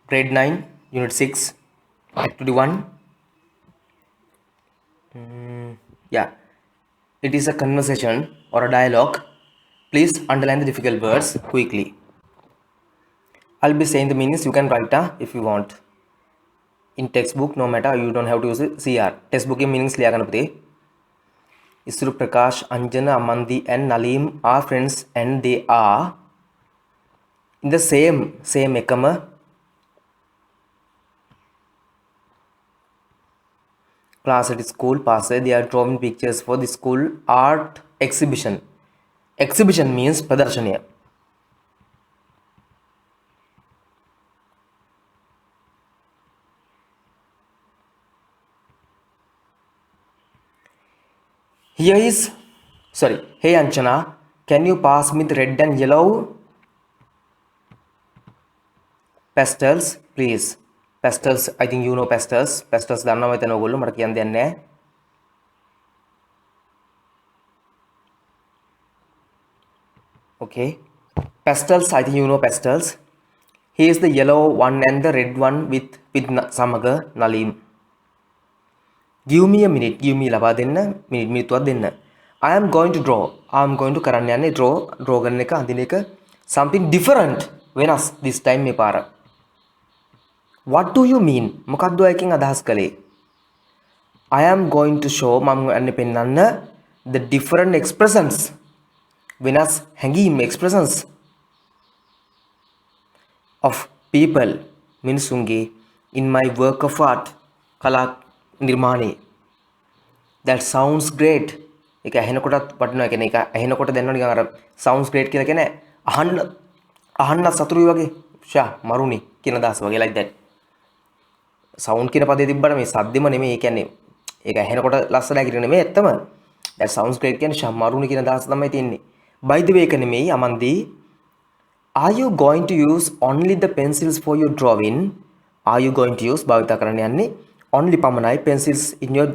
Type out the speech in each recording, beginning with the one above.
Grade 9, Unit 6, Activity 1. Yeah, it is a conversation or a dialogue. Please underline the difficult words quickly. I'll be saying the meanings. You can write if you want. In textbook, no matter, you don't have to use CR. Textbook meanings लिया करना पड़े. Isru Prakash, Anjana, Amandi, and Nalim are friends, and they are in the same ekama class at school. Pass. They are drawing pictures for the school art exhibition. Exhibition means pradarshaniya. Here is, sorry, hey Anchana, can you pass me the red and yellow pastels, please? Pastels, I think you know pastels. Pastels danna mai tano gollu madaki ande anne. Okay. Pastels, I think you know pastels. Here is the yellow one and the red one with Samaga, Nalim. Give me a minute. Give me laba denna. Minute tuwa denna. I am going to draw. I am going to karanne draw ganne ka andine ka something different. Venas this time me para. What do you mean? Mokaddu ayakin adahas kale. I am going to show mama anne pennanna the different expressions. Venas hangim expressions of people minsunge in my work of art kala nirmane. That sounds great. ඒක ඇහෙනකොටත් වටිනවා. කියන්නේ ඒක ඇහෙනකොට දැනනවා නිකන් අර sounds great කියලා කියන්නේ අහන්න සතුටුයි වගේ. ෂා මරුනි කියන දාස වගේ like that. sound කියන පදේ තිබ්බට මේ සද්දෙම නෙමෙයි. ඒ කියන්නේ ඒක ඇහෙනකොට ලස්සනයි කියන නෙමෙයි ඇත්තම. that sounds great කියන්නේ ෂා මරුනි කියන දාස තමයි තියෙන්නේ. by the way එක නෙමෙයි අමන්දී. are you going to use only the pencils for your drawing? are you going to use භාවිත කරන්න යන්නේ only පමණයි pencils in your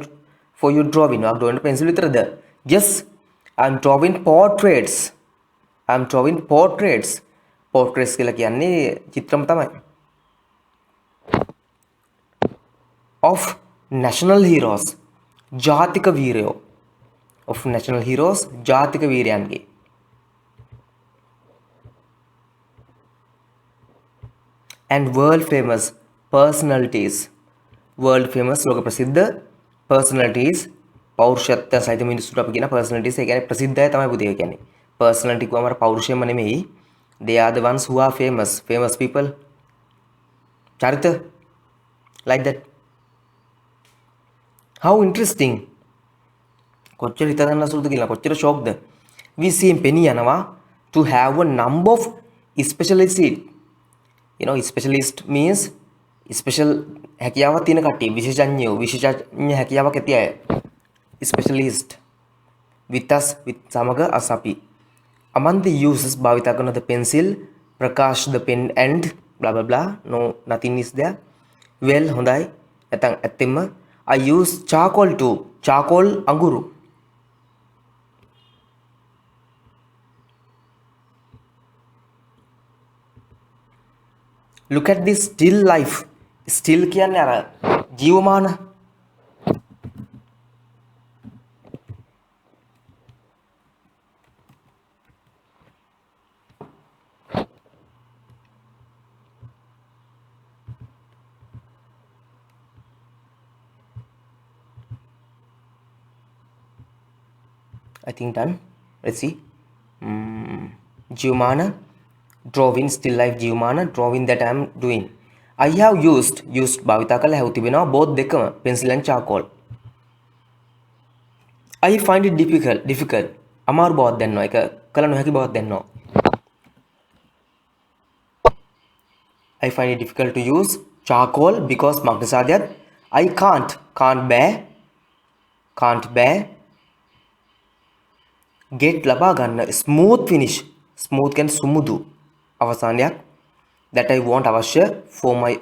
for your drawing. ඔයා drawing pencil විතරද? Yes, I'm drawing portraits. I'm drawing portraits. Portraits කියලා කියන්නේ චිත්‍රම තමයි. Of national heroes. ජාතික වීරයෝ. Of national heroes. ජාතික වීරයන්ගේ. And world famous personalities. World famous ලෝක ප්‍රසිද්ධ personalities. පෞරුෂත්වය සහිත මිනිස්සුන්ට අපි කියන personalities. ඒ කියන්නේ ප්‍රසිද්ධය තමයි පුතේ කියන්නේ. personality කියවම අර පෞරුෂයම නෙමෙයි. They are the ones who are famous. Famous people. චරිත. Like that. How interesting. කොච්චර හිතන්න සුළුද කියලා කොච්චර ෂොක්ද. We see penny යනවා to have a number of specialists. You know, specialist means special හැකියාවක් තියෙන කට්ටිය. විශේෂඥ හැකියාවක් ඇති අය. Specialist with us with samaga as api. Among the uses භාවිත කරන the pencil, Prakash the pen and blah blah blah. No, nothing is there. Well, හොඳයි. නැත්නම් ඇත්තෙම I use charcoal too. Charcoal අඟුරු. Look at this still life. Still කියන්නේ අර ජීවමාන. I think done. Let's see. Jivmana, drawing still life Jivmana, drawing that I am doing. I have used භාවිතා කළා have තිබෙනවා both දෙකම pencil and charcoal. I find it difficult. අමාරු බවක් දැනනවා. ඒක කළ නොහැකි බවක් දැනනවා. I find it difficult to use charcoal because මග්නසාදයක් I can't bear get ලබා ගන්න smooth finish. smooth කියන්නේ සුමුදු අවසානයක් that I want අවශ්‍ය for my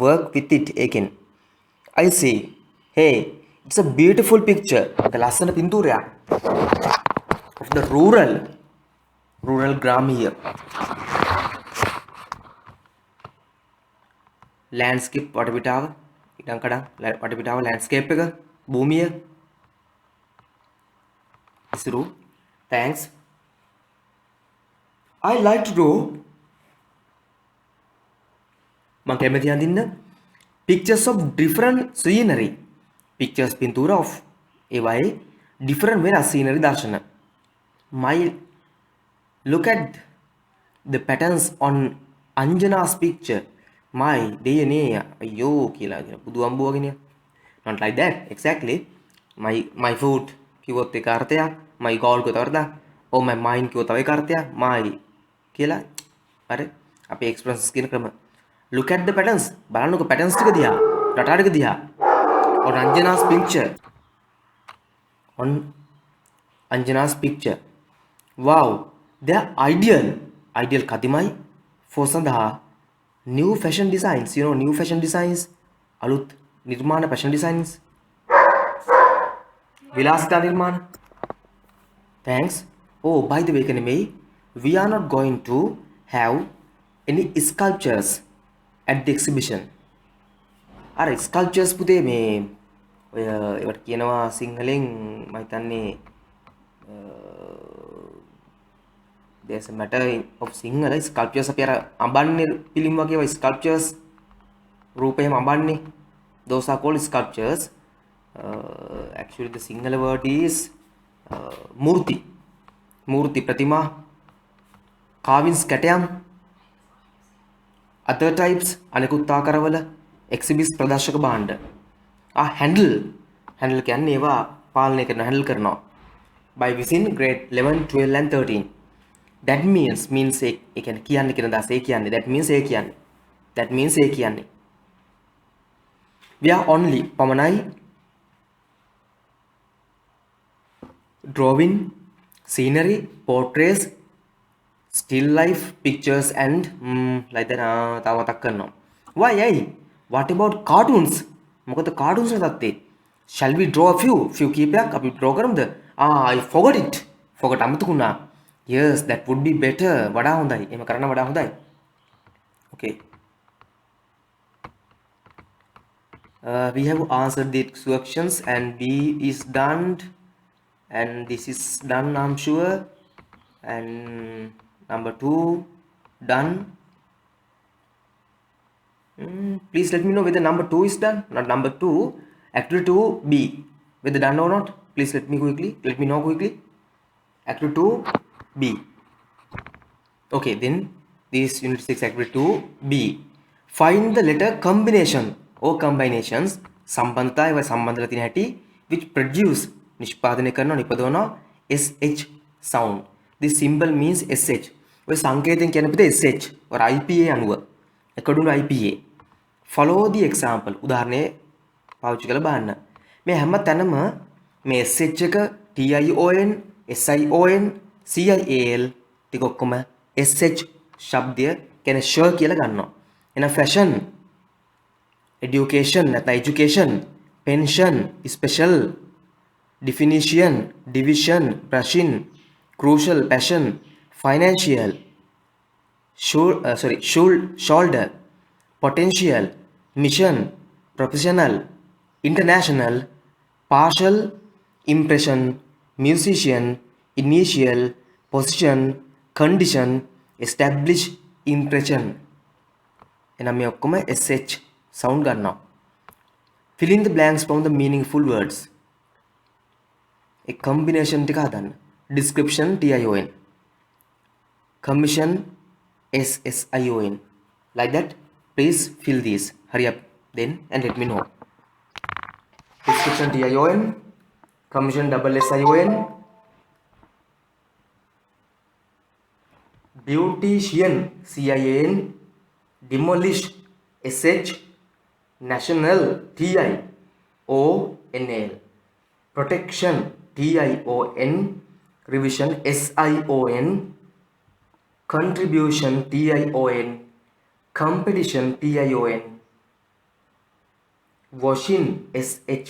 work with it again. I see. Hey, it's a beautiful picture. The ලස්සන පින්තූරයක් of the rural gram here. Landscape වටපිටාව ඉඩම්කඩම් වටපිටාව landscape එක භූමිය ඉසුරු thanks I like to draw මම කැමති අඳින්න pictures of different scenery pictures පින්තූර of ඒවායේ different වෙනස් scenery දර්ශන my look at the patterns on Anjana's picture my දෙයනේ අයියෝ කියලා බුදු අම්බෝ වගේනේ not like that exactly my food කිව්වොත් ඒක අර්ථයක් my goal කිව්වොත් අර්ථයක් or my mind කිව්වොත් තව එක අර්ථයක් my කියලා හරි අපේ expressions කියන ක්‍රම look at the patterns බලන්නකො patterns ටික දිහා රටා ටික දිහා on Anjana's picture on Anjana's picture wow they are ideal කදිමයි for සඳහා new fashion designs you know new fashion designs අලුත් නිර්මාණ fashion designs විලාසිතා නිර්මාණ thanks oh by the way කනෙමෙයි we are not going to have any sculptures at the exhibition අර sculptures පුතේ මේ ඔය ඒවට කියනවා සිංහලෙන් මම හිතන්නේ there's a matter of Sinhala sculptures අපි අර අඹන්නේ පිළිම වගේ ඒවා sculptures රූපේ හැම අඹන්නේ those are called sculptures actually the Sinhala word is මූර්ති ප්‍රතිමා carvings කැටයම් other types අනෙකුත් ආකාරවල exhibits ප්‍රදර්ශක භාණ්ඩ handle කියන්නේ ඒවා පාලනය කරන handle කරනවා by within grade 11 12 and 13 that means ඒ කියන්නේ කියන්න කියන දාස ඒ කියන්නේ that means ඒ කියන්නේ we are only පමණයි drawing scenery portraits still life pictures and like that තව මතක් කරනවා why what about cartoons මොකද cartoons නැත්තේ shall we draw a few කීපයක් අපි draw කරමුද I forgot අමතකුණා yes that would be better වඩා හොඳයි එහෙම කරන්න වඩා හොඳයි okay we have answered the questions and B is done and this is done I'm sure and number 2 done please let me know whether number 2 is done not number 2 activity 2 B whether done or not please let me know quickly activity 2 B okay then this unit 6 activity 2 B find the letter combination or combinations සම්බන්ධතා ඒවා සම්බන්ධලා තියෙන හැටි which produce නිෂ්පාදනය කරනවා නිපදවනවා SH sound this symbol means SH ඔය සංකේතයෙන් කියන පිට SH or IPA අනුව according to IPA follow the example උදාහරණය පාවිච්චි කරලා බලන්න මේ හැම තැනම මේ SH එක TION SION CIAL ටික ඔක්කොම SH ශබ්දය කියන්නේ ෂ කියලා ගන්නවා එහෙනම් fashion education නැත්නම් education pension special definition division brushing crucial passion financial shoulder potential mission professional international partial impression musician initial position condition establish impression එනම් මේ ඔක්කොම SH sound ගන්නවා fill in the blanks from the meaningful words a combination ටික හදන්න description TION commission SSION like that please fill these hurry up then and let me know description TION commission SSION beautician CIAN demolish SH national TIONL protection TION revision SION contribution TION competition TION washing SHING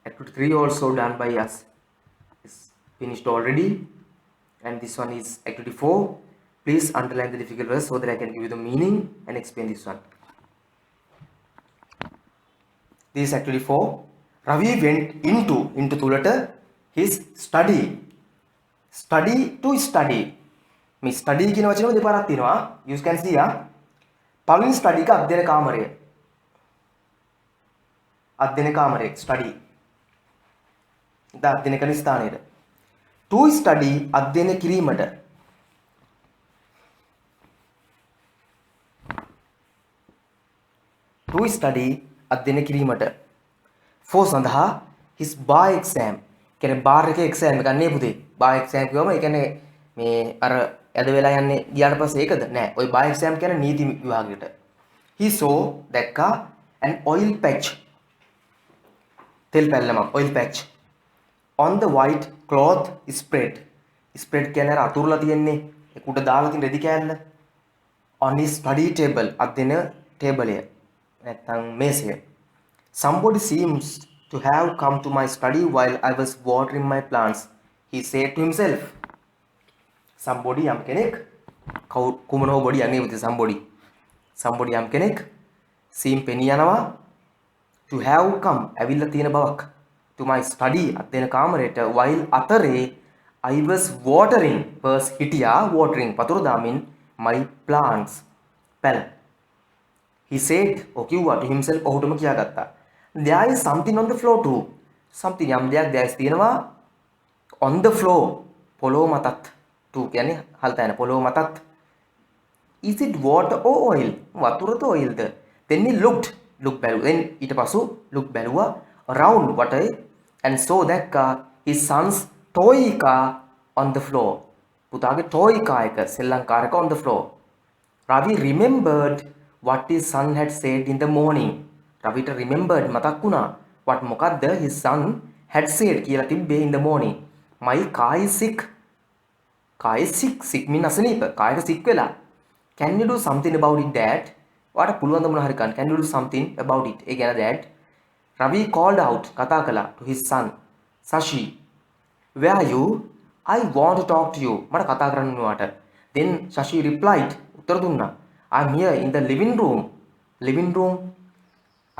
activity 3 also done by us is finished already And this one is activity 4. Please underline the difficult words so that I can give you the meaning and explain this one. This is activity 4. Ravi went into තුලට his study. Study to study. මේ study කියන වචනේම දෙපාරක් තියෙනවා. You can see පළවෙනි study එක අධ්‍යයන කාමරය. අධ්‍යයන කාමරය study. ද අධ්‍යයන කරන ස්ථානයේද. To study අධ්‍යයන කිරීමට. To study අධ්‍යයන කිරීමට. For සඳහා his bar exam. කියන්නේ bar එකේ exam එක ගන්නනේ පුතේ. bar exam කියවම ඒ කියන්නේ මේ අර ඇද වෙලා යන්නේ ගියාට පස්සේ ඒකද? නෑ. ওই bar exam කියන්නේ නීති විභාගයට. He saw දැක්කා an oil patch. තෙල් පැල්ලමක් oil patch. On the white cloth spread. Spread කියන්නේ අර අතුරුලා තියෙන්නේ. ඒක උඩ දාලා තියෙන රෙදි කෑල්ල. On his study table අධ්‍යයන ටේබලය. නැත්නම් මේසය. Somebody seems to have come to my study while I was watering my plants, he said to himself. Somebody යම් කෙනෙක් කුමනෝ බොඩි යන්නේ with somebody. Somebody යම් කෙනෙක් seem පෙනී යනවා to have come ඇවිල්ලා තියෙන බවක් to my study අධ්‍යයන කාමරයට while අතරේ I was watering was හිටියා watering වතුර දාමින් my plants පැල. He said or කිව්වා to himself ඔහුටම කියාගත්තා. There is something on the floor too. Something යම් දෙයක් දැස් තියෙනවා on the floor පොළොව මතත් too කියන්නේ හල්ත යන පොළොව මතත්. Is it water or oil? වතුරද oilද? Then he look බැලුවා. Then ඊට පසු look බැලුවා around වටේ and saw that his son's toy car on the floor. පුතාගේ toy car එක සෙල්ලම් කාර් එක on the floor. Ravi remembered what his son had said in the morning. Raviට remembered මතක් වුණා what මොකද්ද his son had said කියලා තිබ්බේ in the morning. My car is sick. car is sick mean අසනීප. car එක sick වෙලා. Can you do something about it dad? ඔයාට පුළුවන් ද මොනවා හරි කරන්න. Can you do something about it? ඒ කියන්නේ dad. Ravi called out කතා කළා to his son. Sashi, where are you? I want to talk to you. මට කතා කරන්න ඕනට. Then Sashi replied උත්තර දුන්නා. I'm here in the living room. Living room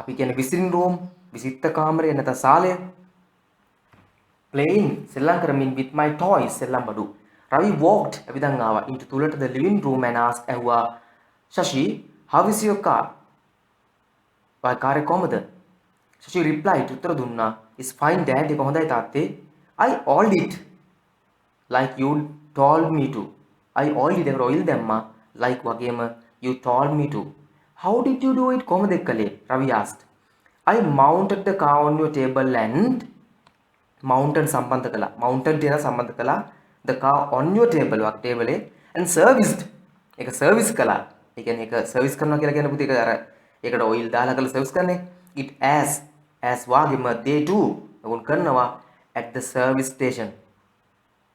අපි කියන්නේ visiting room විසිත කාමරය නැත්නම් සාලය. Playing සෙල්ලම් කරමින් with my toys සෙල්ලම් බඩු. Ravi walked ඇවිදන් ආවා into තුලට the living room and asked ඇහුවා Shashi how is your car? ඔය කාර් එක කොහමද? Shashi replied උත්තර දුන්නා is fine dad ඒක හොඳයි තාත්තේ. I oiled it like you told me to. I oiled it ඒක oil දැම්මා like වගේම you told me to. How did you do it? කොහොමද කළේ? Ravi asked. I mounted the car on your table and mounted සම්බන්ධ කළා. mounted කියන සම්බන්ධ කළා the car on your table work ටේබලේ and serviced ඒක service කළා. ඒ කියන්නේ ඒක service කරනවා කියලා කියන්නේ පුතේ ඒක අර ඒකට oil දාලා කරලා service කරන්නේ. It as වාගෙම they do උන් කරනවා at the service station.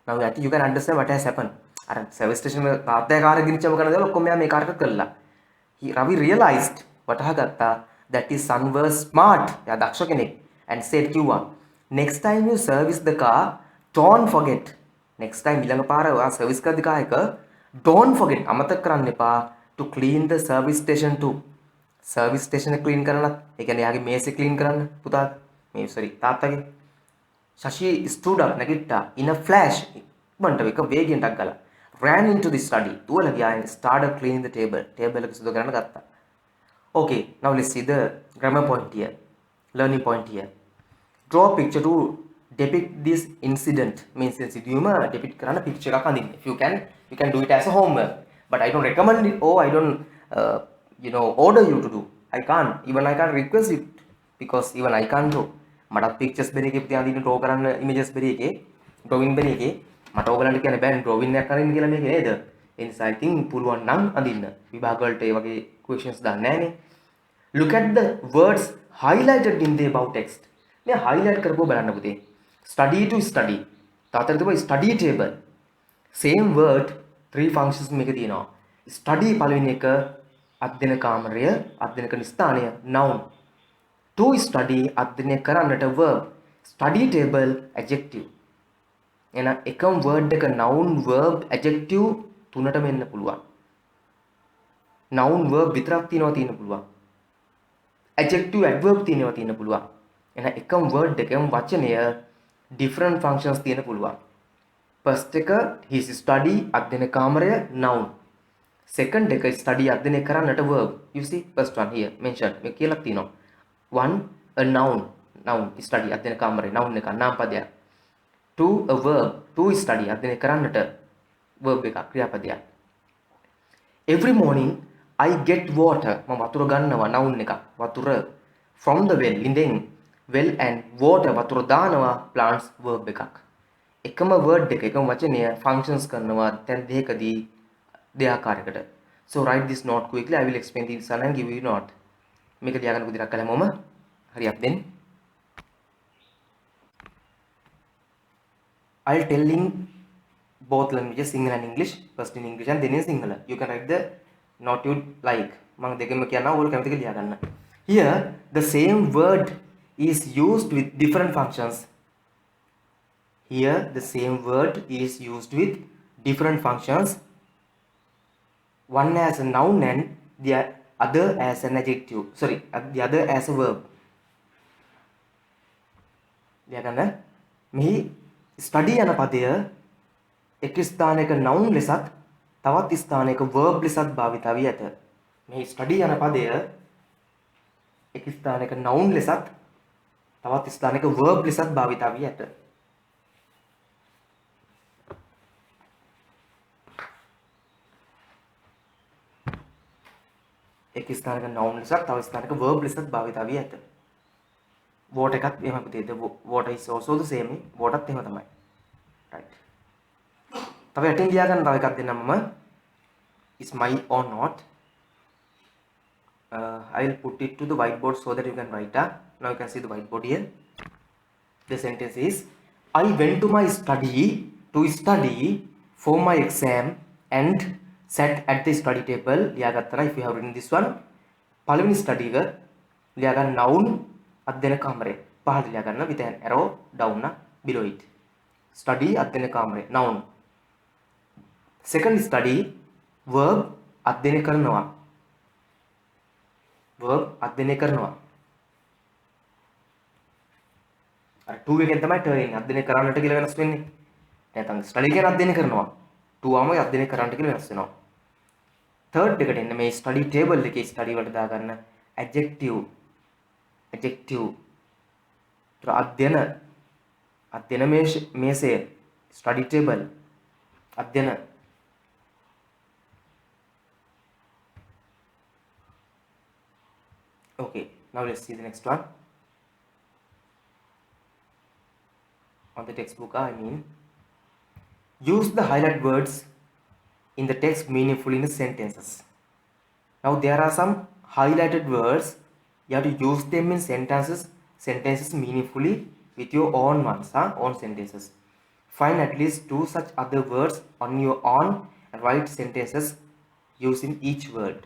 Now that you can understand what has happened. අර service station එක තාත්තයා කාර් එක ගිනිච්චම කරන දේවල් ඔක්කොම මෙයා මේ කාර් එකට කළා. Ravi realized වටහාගත්තා that his son was smart. එයා දක්ෂ කෙනෙක් and said කිව්වා next time you service the car don't forget. next time ඊළඟ පාර ඔයා service කරද්දී කාර් එක don't forget අමතක කරන්න එපා to clean the service station too. service station එක clean කරන්නත් ඒ කියන්නේ එයාගේ මේසෙ clean කරන්න පුතා මේ sorry තාත්තගේ. Shashi stood up නැගිට්ටා in a flash ඉක්මනට එක වේගෙන් ටක් ගාලා ran into the study. තුවල ගියා and started cleaning the table. table එක සුදු කරන්න ගත්තා. Okay, now let's see the grammar point here. Learning point here. Draw a picture to depict this incident. Means සිදුවීම depict කරන්න picture එකක් අඳින්න. If you can do it as a homework. But I don't recommend it or I don't order you to do. I can't. Even I can't request it because even I can't do. මට pictures බෙරි එකේ තියන් අඳින්න draw කරන්න images බෙරි එකේ drawing බෙරි එකේ මට ඕගලන්ට කියන්න බෑ drawing එකක් අරින්න කියලා මේක නේද? ඒ නිසා I think පුළුවන් නම් අඳින්න. විභාග වලට ඒ වගේ questions දාන්න නෑනේ. Look at the words highlighted in the above text. මේ highlight කරපුව බලන්න පුතේ. Study to study. තාතර තිබ්බ study table. Same word three functions මේක තියෙනවා. Study පළවෙනි එක අධ්‍යයන කාමරය, අධ්‍යයන කරන ස්ථානය noun. To study අධ්‍යයනය කරන්නට verb. Study table adjective. එහෙනම් එකම word එක noun verb adjective තුනටම එන්න පුළුවන්. noun verb විතරක් තියෙන්න පුළුවන්. adjective adverb තියෙන්න පුළුවන්. එහෙනම් එකම word එකම වචනය different functions තියෙන්න පුළුවන්. first එක his study අධ්‍යයන කාමරය noun. second එක study අධ්‍යයනය කරන්නට verb. you see first one here mention මේ කියලා තියෙනවා. one a noun study අධ්‍යයන කාමරය noun එක නාම පදයක්. two a verb to study අධ්‍යයනය කරන්නට verb එක ක්‍රියාපදයක්. every morning I get water මම වතුර ගන්නවා noun එක වතුර from the well ඉඳෙන් well and water වතුර දානවා plants verb එකක්. එකම word එක එකම වචනය functions කරනවා දැන් දෙකකදී දෙආකාරයකට. so write this note quickly. I will explain this and give you note. මේක ලියා ගන්න පුදිරක් කළාම හරියක් දෙන්න. I'll telling both languages Sinhala and English. First in English and then in Sinhala. You can write the note you like. මම දෙකම කියනවා ඔයාලා කැමති එක ලියා ගන්න. Here the same word is used with different functions. Here the same word is used with different functions. One as a noun and the other as an adjective. Sorry, the other as a verb. ලියා ගන්න. මෙහි study යන පදය එක් ස්ථානයක noun ලෙසත් තවත් ස්ථානයක verb ලෙසත් භාවිත වී ඇත. මේ study යන පදය එක් ස්ථානයක noun ලෙසත් තවත් ස්ථානයක verb ලෙසත් භාවිත වී ඇත. එක් ස්ථානයක noun ලෙසත් තව ස්ථානයක verb ලෙසත් භාවිත වී ඇත. water එකත් එහෙම පුතේ. water is also the same. water ත් එහෙම තමයි. right. තව යටින් ලියා ගන්න තව එකක් දෙන්නම් මම. is my or not. I will put it to the whiteboard so that you can write down. Now you can see the whiteboard here. The sentence is I went to my study to study for my exam and sat at the study table. ලියා ගත්තා. If you have written this one පළවෙනි study එක ලියා ගන්න noun අධ්‍යයන කාමරය. පහළ ලියා ගන්න with an arrow down below it. Study අධ්‍යයන කාමරය noun. Second study verb අධ්‍යයනය කරනවා. verb අධ්‍යයනය කරනවා. අර 2 එකෙන් තමයි turn එන්නේ. අධ්‍යයනය කරන්නට කියලා වෙනස් වෙන්නේ. නැත්නම් study කියන අධ්‍යයනය කරනවා. 2 ආම අධ්‍යයනය කරන්නට කියලා වෙනස් වෙනවා. third එකට එන්න මේ study table එකේ study වලට දාගන්න adjective. අධ්‍යයන මේසය study table අධ්‍යයන. Okay, now let's see the next one. On the textbook, I mean, use the highlight words in the text meaningfully in the sentences. Now there are some highlighted words. You have to use them in sentences meaningfully with your own ones, own sentences. Find at least 2 such other words on your own and write sentences using each word.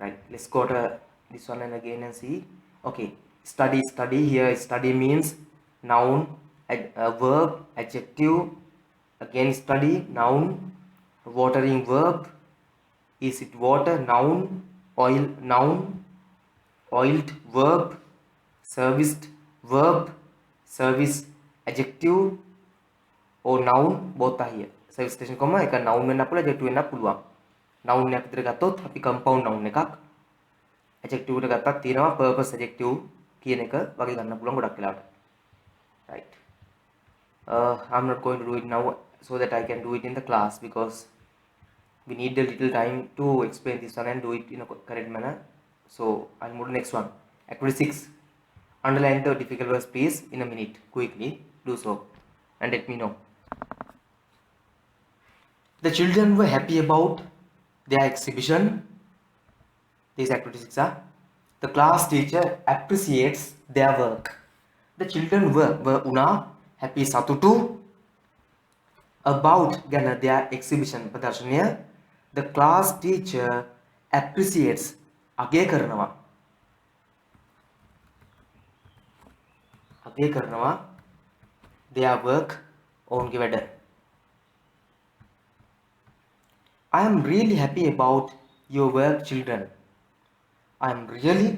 Right, let's go to this one and again and see. Okay, study here. Study means noun, verb, adjective. Again study noun, watering verb. Is it water? Noun, oil noun, oiled verb, serviced verb, service adjective or noun both are here. service station comma එක noun වෙන්න පුළුවන් adjective වෙන්න පුළුවන්. noun එකක් විතර ගත්තොත් අපි compound noun එකක්. adjective එකට ගත්තත් තියෙනවා purpose adjective කියන එක වගේ ගන්න පුළුවන් ගොඩක් වෙලාවට. right. I'm not going to do it now so that I can do it in the class because we need a little time to explain this one and do it in a correct manner. So I'll move to the next one. Activity 6. Underline the difficult words please in a minute. Quickly do so and let me know. The children were happy about their exhibition. These activities are the class teacher appreciates their work. The children were una happy satutu about their exhibition pradarshaniya. The class teacher appreciates අගය කරනවා their work ඔවුන්ගේ වැඩ. I am really happy about your work children. I am really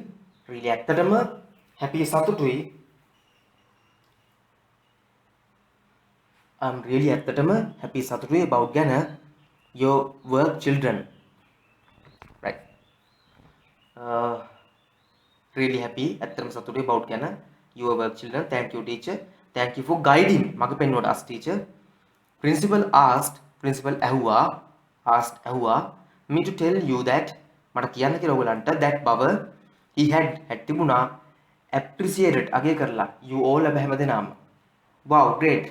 ඇත්තටම happy සතුටුයි. I am really ඇත්තටම happy සතුටුයි about ගැන your work children. Right. Really happy ඇත්තටම සතුටුයි about ගැන your work children. Thank you teacher. Thank you for guiding. මගේ පෙන්වුවට us teacher. Principal ඇහුවා me to tell you that මට කියන්න කියලා ඔයගලන්ට that බව he had තිබුණා appreciated අගය කරලා you all හැම දෙනාම. Wow great.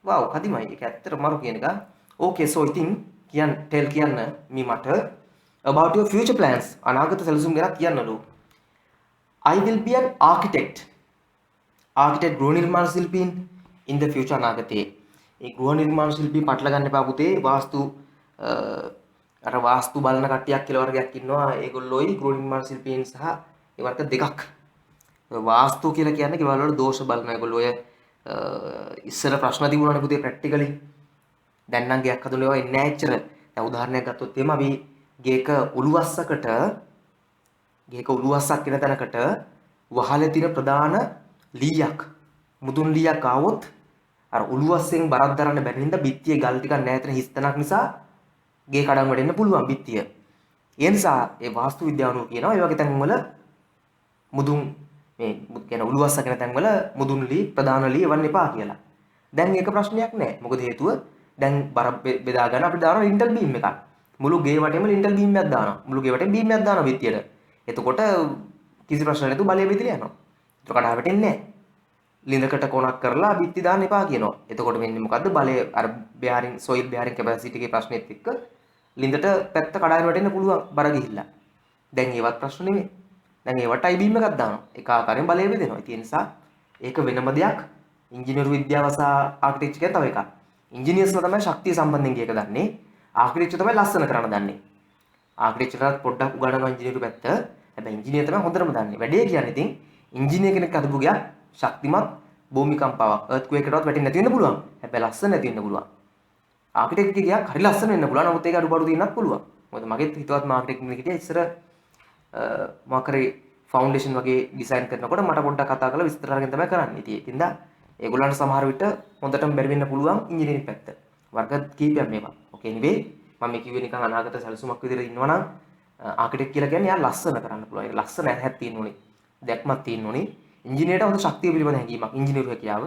wow කදිමයි ඒක ඇත්තට මරු කියන එක. Okay so ඉතින් කියන්න me මට about your future plans අනාගත සැලසුම් ගැන කියන්නලු. I will be an architect ගෘහ නිර්මාණ ශිල්පීන් in the future අනාගතයේ. ඒ ගෘහ නිර්මාණ ශිල්පී පටල ගන්න එපා පුතේ. වාස්තු බලන කට්ටියක් කියලා වර්ගයක් ඉන්නවා. ඒගොල්ලෝයි ගෘහ නිර්මාණ ශිල්පීන් සහ ඒ වර්ග දෙකක්. වාස්තු කියලා කියන්නේ ගෙවල් වල දෝෂ බලන ඒගොල්ලෝ ඔය ඉස්සර ප්‍රශ්න තිබුණානේ පුතේ ප්‍රැක්ටිකලි. දැන් නම් ගයක් හදුනේ ඒවා ඉන්නේ නැහැ ඇච්චර. දැන් උදාහරණයක් ගත්තොත් එහෙම අපි ගේක උළුවස්සක් කියන තැනකට වහලේ තියෙන ප්‍රධාන ලීයක් මුදුන් ලීයක් ආවොත් අර උළුවස්සෙන් බරක් දරන්න බැරි හින්දා බිත්තියේ ගල් ටිකක් නැතන හිස්තනක් නිසා ගේ කඩන් වඩෙන්න පුළුවන් බිත්තිය. ඒ නිසා ඒ වාස්තු විද්‍යාවනෝ කියනවා ඒ වගේ තැන් වල මුදුන් මේ කියන උළුවස්ස කියන තැන් වල මුදුන් ලී ප්‍රධාන ලී එවන්න එපා කියලා. දැන් ඒක ප්‍රශ්නයක් නෑ. මොකද හේතුව දැන් බර බෙදා ගන්න අපිට දාන ලින්ටල් බීම් එකක්. මුළු ගේ වටේම ලින්ටල් බීම් එකක් දානවා. මුළු ගේ වටේම බීම් එකක් දානවා බිත්තියට. එතකොට කිසි ප්‍රශ්නයක් නැතුව බලය බෙදලා යනවා. ඒක කඩා වැටෙන්නේ නෑ. ලින්දකට කොනක් කරලා බිත්ති දාන්න එපා කියනවා. එතකොට වෙන්නේ මොකද්ද? බලය අර බෙයාරින් සොයිල් බෙයාරින් කැපැසිටි එකේ ප්‍රශ්නෙත් එක්ක ලින්දට පැත්ත කඩාගෙන වැටෙන්න පුළුවන් බර ගිහිල්ලා. දැන් ඒවත් ප්‍රශ්න නෙමෙයි. දැන් ඒවට අයි බීම් එකක් දානවා. ඒක ආකාරයෙන් බලය බෙදෙනවා. ඒ නිසා ඒක වෙනම දෙයක්. ඉංජිනේරු විද්‍යාව සහ ආකිටෙක්චර් කියන තව එකක්. ඉංජිනේර්ස්ලා තමයි ශක්තිය සම්බන්ධයෙන් එක දන්නේ. ආකිටෙක්චර් තමයි ලස්සන කරන්න දන්නේ. ආකිටෙක්චර්ලත් පොඩ්ඩක් උගන්වනවා ඉංජිනේරු පැත්ත. හැබැයි ඉංජිනේර තමයි හොඳටම දන්නේ. වැඩේ කියන්නේ ඉතින් ඉංජිනේර කෙනෙක් හදපු ගයක් ශක්තිමත් භූමිකම්පාවක් earthquake එකටවත් වැටෙන්නේ නැති වෙන්න පුළුවන්. හැබැයි ලස්සන නැති වෙන්න පුළුවන්. ආකිටෙක්ට් ගයක් හරි ලස්සන වෙන්න පුළුවන්. නමුත් ඒක අඩුපාඩු තියෙන්නත් පුළුවන්. මොකද මගෙත් හිතවත් ආකිටෙක්ට් කෙනෙක් හිටියා ඉස්සර මොකක් හරි ෆවුන්ඩේෂන් වගේ ඩිසයින් කරනකොට මට පොඩ්ඩක් කතා කරලා විස්තර අරගෙන තමයි කරන්නේ. ඉතින් ඒකින්ද ඒගොල්ලන්ට සමහර විට හොඳටම බැරි වෙන්න පුළුවන් ඉංජිනේරින් පැත්ත. වර්ග කීපයක් මේවා. ඕකේ නෙවෙයි. මම මේ කිව්වේ නිකන් අනාගත සැලසුමක් විදිහට ඉන්නවනම් ආකිටෙක්ට් කියලා කියන්නේ යා ලස්සන කරන්න පුළුවන්. ඒක ලස්සන ඇහැක් තියෙන්න ඕනේ. දැක්මක් තියෙන්න ඕනේ. ඉංජිනේරට හොඳ ශක්තිය පිළිබඳ හැඟීමක්. ඉංජිනේරු හැකියාව.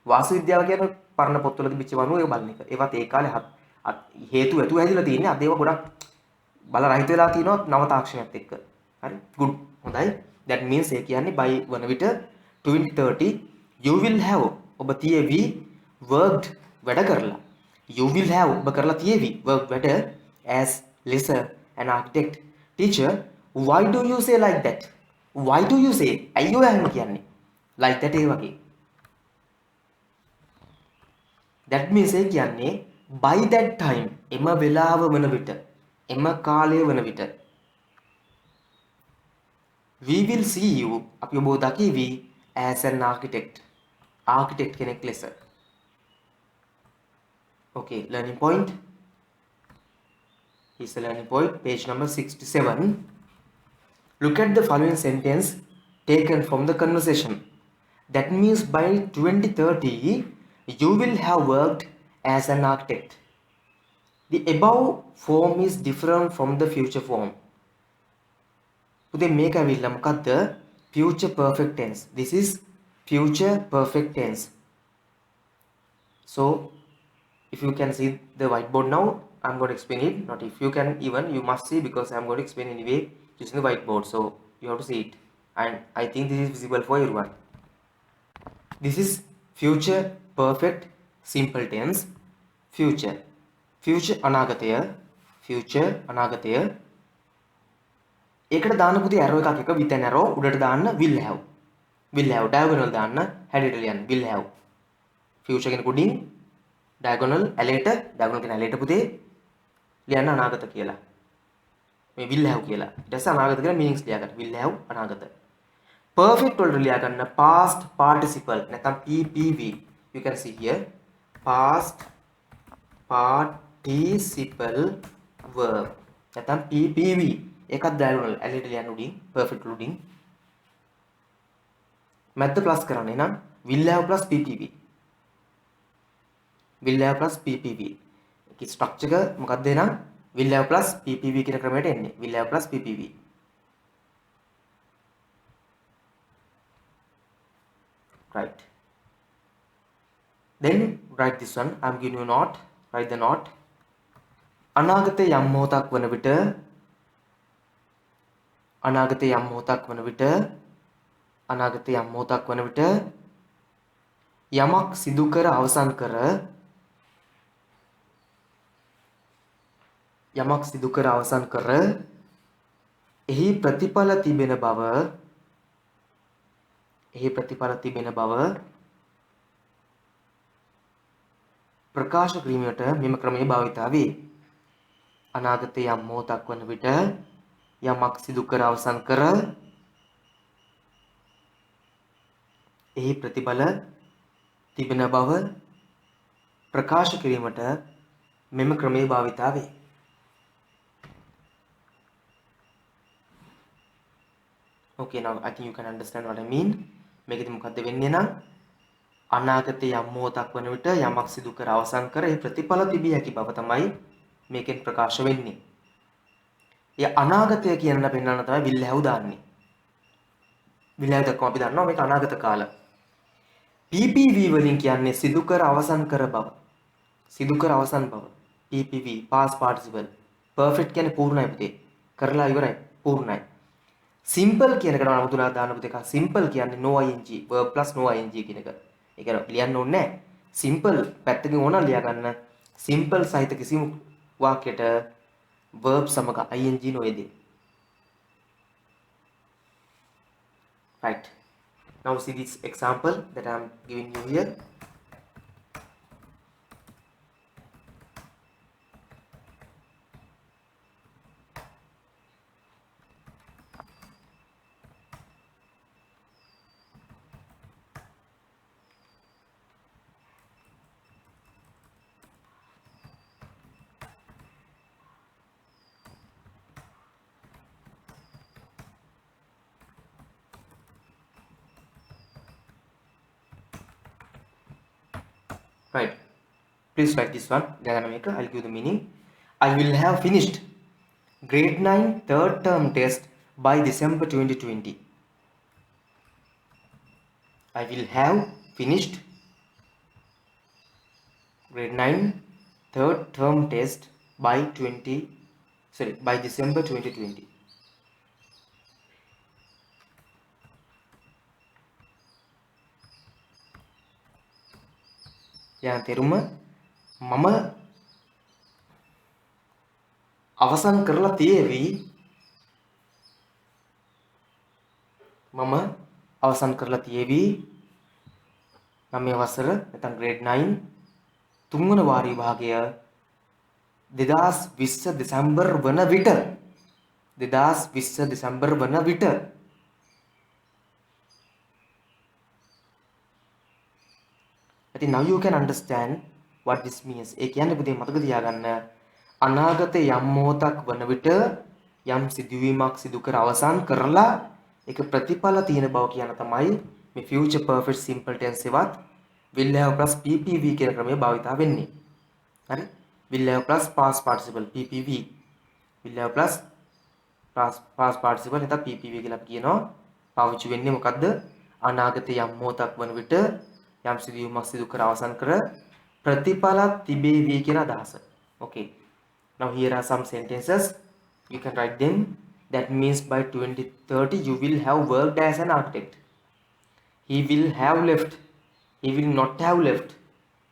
වාස්තු විද්‍යාව කියන්නේ පරණ පොත්වල තිබිච්ච වනුව ඒක බලන එක. ඒවත් ඒ කාලේ හේතු ඇතුව හැදිලා තියෙන්නේ. අද ඒවා ගොඩක් බල රහිත වෙලා තියෙනවා නව තාක්ෂණයත් එක්ක. හරි? good. හොඳයි. that means ඒ කියන්නේ by වන විට 2030 you will have ඔබ තියේවි worked වැඩ කරලා. you will have ඔබ කරලා තියේවි work වැඩ as lesser an architect teacher. why do you say like that? why do you say ඇයි ඔය එහෙම කියන්නේ like that ඒ වගේ. that means ඒ කියන්නේ by that time එම වෙලාව වන විට එම කාලය වන විට we will see you අපි ඔබ දකිවි as an architect කෙනෙක් ලෙස. okay learning point is the learning point page number 67. Look at the following sentence taken from the conversation. That means by 2030 you will have worked as an architect. The above form is different from the future form. පුතේ මේක ඇවිල්ලා මොකද්ද? future perfect tense. This is future perfect tense. So if you can see the whiteboard now, I'm going to explain it. Not if you can, even you must see because I'm going to explain anyway using the whiteboard. So you have to see it, and I think this is visible for everyone. This is future perfect simple tense. future අනාගතය ඒකට දාන්න පුතේ arrow එකක් එක with an arrow උඩට දාන්න will have diagonal දාන්න හැඩයට ලියන්න will have. future කෙනෙක් උඩින් diagonal කියන ඇලේට පුතේ ලියන්න අනාගත කියලා. මේ will have කියලා. ඊට පස්සේ අනාගත කියලා meanings ලියා ගන්න. will have අනාගත. perfect වලට ලියා ගන්න past participle නැත්නම් ppv. you can see here past participle verb නැත්නම් PPV එකක් දාලා උනල ඇලෙට ලියන්න උඩින් perfect උඩින් මැද්ද ප්ලස් කරන්න එහෙනම් will have plus PPV will have plus PPV ඒකේ ස්ට්‍රක්චර් එක මොකක්ද එහෙනම් will have plus PPV කියන ක්‍රමයට එන්නේ will have plus PPV right then write this one I'm giving you note write the note අනාගතයේ යම් මොහොතක් වන විට අනාගතයේ යම් මොහොතක් වන විට අනාගතයේ යම් මොහොතක් වන විට යමක් සිදු කර අවසන් කර යමක් සිදු කර අවසන් කර එහි ප්‍රතිඵල තිබෙන බව ප්‍රකාශ කිරීමට මෙම ක්‍රමය භාවිතා වේ. අනාගතයේ යම් මොහොතක් වන විට යමක් සිදු කර අවසන් කර එහි ප්‍රතිඵල තිබෙන බව ප්‍රකාශ කිරීමට මෙම ක්‍රමය භාවිතා වේ. Okay, now I think you can understand what I mean. මේකෙදි මොකද්ද වෙන්නේ නම් අනාගතයේ යම් මොහොතක් වන විට යමක් සිදු කර අවසන් කර ඒ ප්‍රතිඵල තිබිය හැකි බව තමයි මේකෙන් ප්‍රකාශ වෙන්නේ. ඒ අනාගතය කියන පෙන්වන්න තමයි will have දාන්නේ. will have දක්වම අපි දන්නවා මේක අනාගත කාල. PPV වලින් කියන්නේ සිදු කර අවසන් කර බව. සිදු කර අවසන් බව. PPV past participle. perfect කියන්නේ පූර්ණයි පුතේ. කරලා ඉවරයි පූර්ණයි. simple කියන එකට නම් මුදුනා දාන්න පුතේ එක simple කියන්නේ no ing verb plus no ing කියන එක. ඒක ලියන්න ඕනේ නැහැ. simple පැත්තකින් ඕන ලියා ගන්න. simple සහිත කිසිම වාක්‍යයට verb සමග ing නොයේදී. Right. Now see this example that I am giving you here. Right. Please write this one. I'll give the meaning. I will have finished grade 9 third term test by December 2020. I will have finished grade 9 third term test by December 2020. යන තේරුම මම අවසන් කරලා තියෙවි මම මේ වසර නැත්නම් grade 9 තුන්වන වාරී විභාගය 2020 දෙසැම්බර් වන විට I think now you can understand what this means. ඒ කියන්නේ පුතේ මතක තියාගන්න අනාගතයේ යම් මොහොතක් වන විට යම් සිදුවීමක් සිදු කර අවසන් කරලා ඒක ප්‍රතිඵල තියෙන බව කියන තමයි මේ future perfect simple tense එකවත් will have plus PPV කියන ක්‍රමය භාවිතා වෙන්නේ. හරි? will have plus past participle PPV. will have plus past participle නැත්නම් PPV කියලා අපි කියනවා. පාවිච්චි වෙන්නේ මොකද්ද? අනාගතයේ යම් මොහොතක් වන විට යම් සිදුවීමක් සිදු කර අවසන් කර ප්‍රතිඵල තිබේවි කියන අදහස. Okay. Now here are some sentences. You can write them. That means by 2030 you will have worked as an architect. He will have left. He will not have left.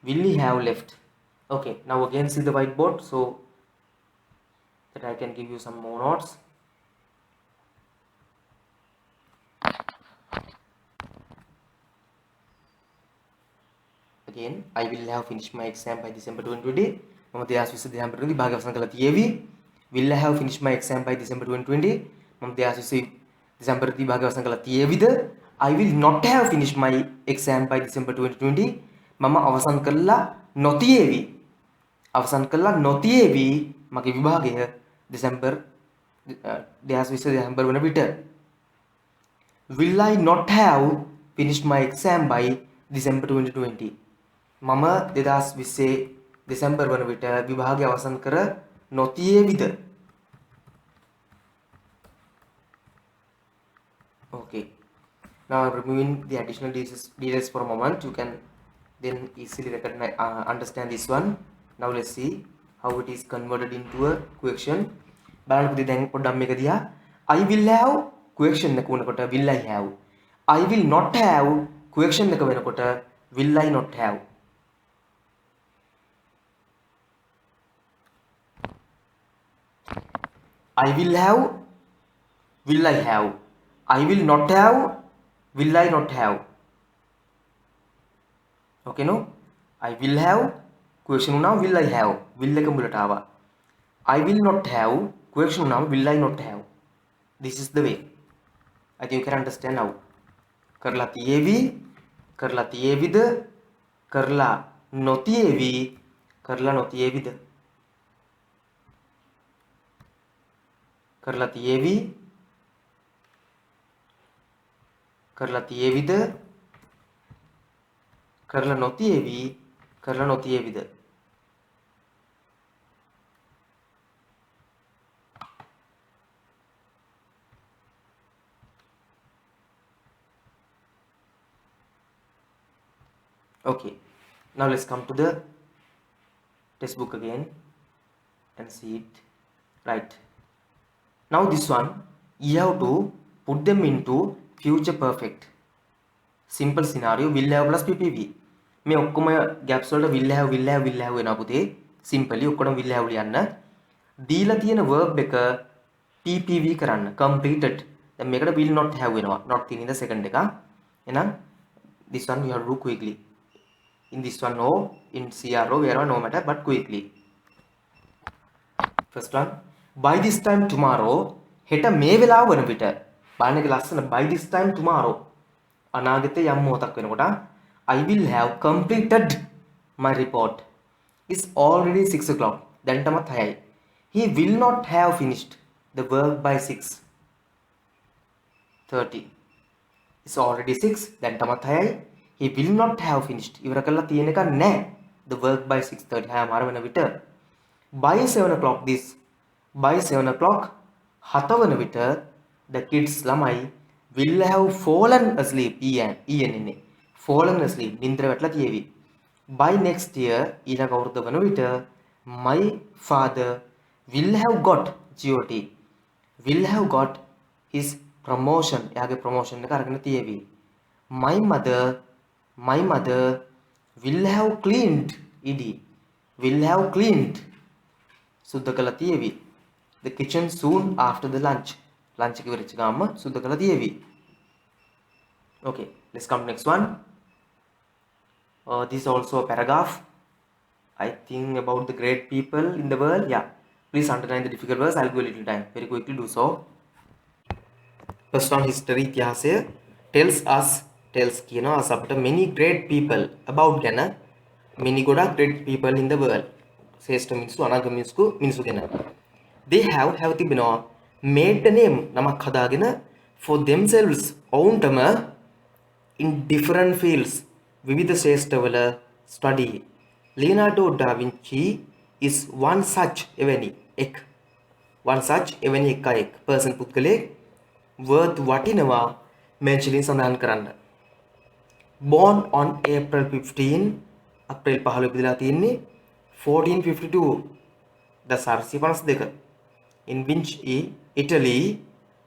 Will he have left? Okay. Now again see the whiteboard so that I can give you some more notes. Again, I will have finished my exam by December 2020. මම 2020 දෙසැම්බර් වෙනි විභාගය අවසන් කළා තියෙවි. Will I have finished my exam by December 2020? මම 2020 දෙසැම්බර් විභාගය අවසන් කළා තියෙවිද? I will not have finished my exam by December 2020. මම අවසන් කළා නොතියේවි අවසන් කළා නොතියේවි මගේ විභාගය දෙසැම්බර් 2020 දෙසැම්බර් වන විට will I not have finished my exam by December 2020 මම 2020 දෙසැම්බර් වන විට විභාගය අවසන් කර නොතියේවිද okay now I'm removing the additional details for a moment you can then easily recognize understand this one now let's see how it is converted into a question බලන්න පුතේ දැන් පොඩ්ඩක් මේක දිහා I will have question එක වුණකොට will I have I will not have question එක වෙනකොට will I not have I will have will I have I will not have will I not have okay no I will have question උනා will I have will එක මුලට ආවා I will not have question උනාම will I not have this is the way I think you can understand now කරලා තියේවි කරලා තියේවිද කරලා නොතියේවි කරලා නොතියේවිද කරලා තියේවි කරලා තියේවිද කරලා නොතියේවි කරලා නොතියේවිද okay now let's come to the textbook again and see it right now this one you have to put them into future perfect simple scenario will have plus ppv මේ ඔක්කොම gaps වලට will have වෙනවා පුතේ simply ඔක්කොම will have ලියන්න දීලා තියෙන verb එක ppv කරන්න completed දැන් මේකට will not have වෙනවා not තියෙන ඉඳ second එක එහෙනම් this one you have to do quickly in this one no in CRO wherever no matter but quickly first one by this time tomorrow හෙට මේ වෙලාව වන විට බලන්න එක ලස්සන by this time tomorrow අනාගතේ යම් මොහොතක් වෙනකොට I will have completed my report it's already 6 o'clock දැන්ටමත් 6යි he will not have finished the work by 6:30 it's already 6 දැන්ටමත් 6යි he will not have finished ඉවර කරලා තියෙන එක නැහැ the work by 6:30 6:00 වන විට by 7 o'clock this by 7 o'clock 7 වන විට the kids ළමයි will have fallen asleep ඉන්නේ fallen asleep නින්දර වැටලා තියෙවි by next year ඊළඟ අවුරුද්ද වන විට my father will have got will have got his promotion එයාගේ promotion එක අරගෙන තියෙවි my mother will have cleaned will have cleaned සුද්ධ කළා තියෙවි the kitchen soon after the lunch එක ඉවරච්ච ගාම සුද්ධ කළා තියෙවි okay let's come to next one this is also a paragraph I think about the great people in the world yeah please underline the difficult words I'll go a little time very quickly do so first one history ඉතිහාසය tells කියනවා us අපිට many great people about ගැන many ගොඩක් great people in the world ශ්‍රේෂ්ඨ මිනිස්සු අනාගත මිනිස්සු ගැන they have තිබෙනවා made the name නමක් හදාගෙන for themselves ඔවුන්ටම in different fields විවිධ ශ්‍රේෂ්ඨවල study Leonardo da Vinci is one such එවැනි එක් person පුද්ගලයෙක් worth වටිනවා mentioning සඳහන් කරන්න born on April 15 අප්‍රේල් 15 ඉපදලා තියෙන්නේ 1452 452 in which Italy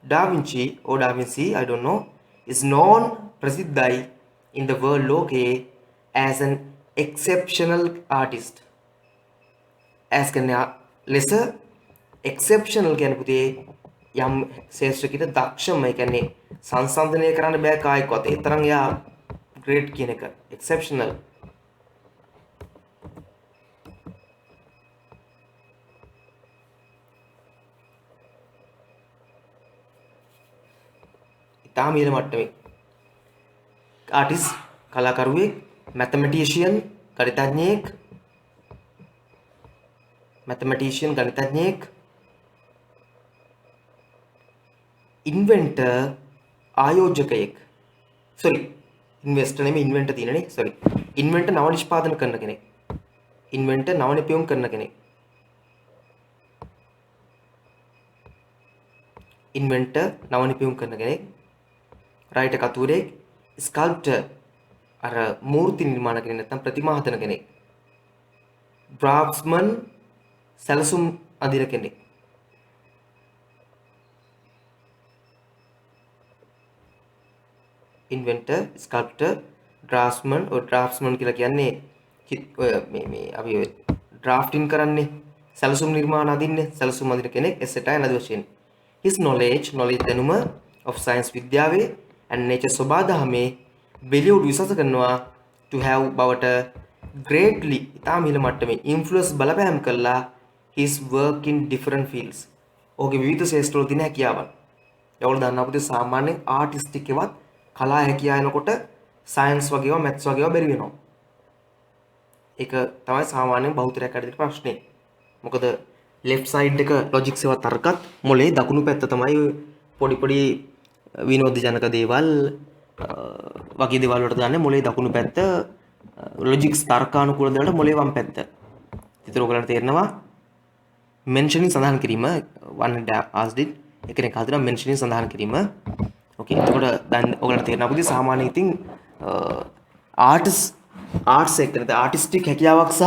Da Vinci I don't know is known ප්‍රසිද්ධයි in the world ලෝකයේ as an exceptional artist as කියන්නේ ලෙස exceptional කියන්නේ පුතේ යම් ශේෂ්ත්‍රකිට දක්ෂම ඒ කියන්නේ සංසන්දනය කරන්න බෑ කායිකවත් ඒ තරම් එයා great කියන එක exceptional ඉතාම ඉහළ මට්ටමේ artist කලාකරුවෙක් mathematician ගණිතඥයෙක් mathematician ගණිතඥයෙක්, inventor ආයෝජකයෙක්, sorry investor නෙමෙයි inventor තියෙනනේ, sorry inventor නව නිෂ්පාදන කරන කෙනෙක්, inventor නව නිපැයුම් කරන කෙනෙක්, inventor නව නිපැයුම් කරන කෙනෙක්, writer කතුවරයෙක්, sculptor අර මූර්ති නිර්මාණ කෙනෙක් නැත්නම් ප්‍රතිමා හදන කෙනෙක්, draftsman සැලසුම් අදින කෙනෙක්, inventor, sculptor, draftsman or draftsman කියලා කියන්නේ ඔය මේ අපි ඔය drafting කරන්නේ සැලසුම් නිර්මාණ අදින්නේ සැලසුම් අදින කෙනෙක් etc. යනාදී වශයෙන්. his knowledge දැනුම of science විද්‍යාවේ and nature සබා දහමේ බෙලියුඩ් විශ්වාස කරනවා to have බවට greatly ඉතාම ඉහළ මට්ටමේ influence බලපෑම් කළා his work in different fields. ඔහුගේ විවිධ ශාස්ත්‍රවල තියෙන හැකියාවන්. ඒවල දන්නා පුතේ සාමාන්‍යයෙන් ආටිස්ටික් එකවත් කලා හැකියාව එනකොට සයන්ස් වගේව මැත්ස් වගේව බැරි වෙනවා. ඒක තමයි සාමාන්‍යයෙන් බහුතරයක් අතර ප්‍රශ්නේ. මොකද left side එක logics ඒවා තර්කත් මොලේ දකුණු පැත්ත තමයි පොඩි පොඩි විනෝද ජනක දේවල් වගේ දේවල් වලට දාන්නේ මොලේ දකුණු පැත්ත logics තර්කානුකූල දේවල්ට මොලේ වම් පැත්ත. ඒතර ඔයගලන්ට තේරෙනවා mentioning සඳහන් කිරීම one asked it එකෙක් හදලා mentioning සඳහන් කිරීම. ඕකේ එතකොට දැන් ඔයගලන්ට තේරෙනවා පුතේ සාමාන්‍යයෙන් ඉතින් ආර්ට්ස් එක නැත්නම් ආටිස්ටික් හැකියාවක් සහ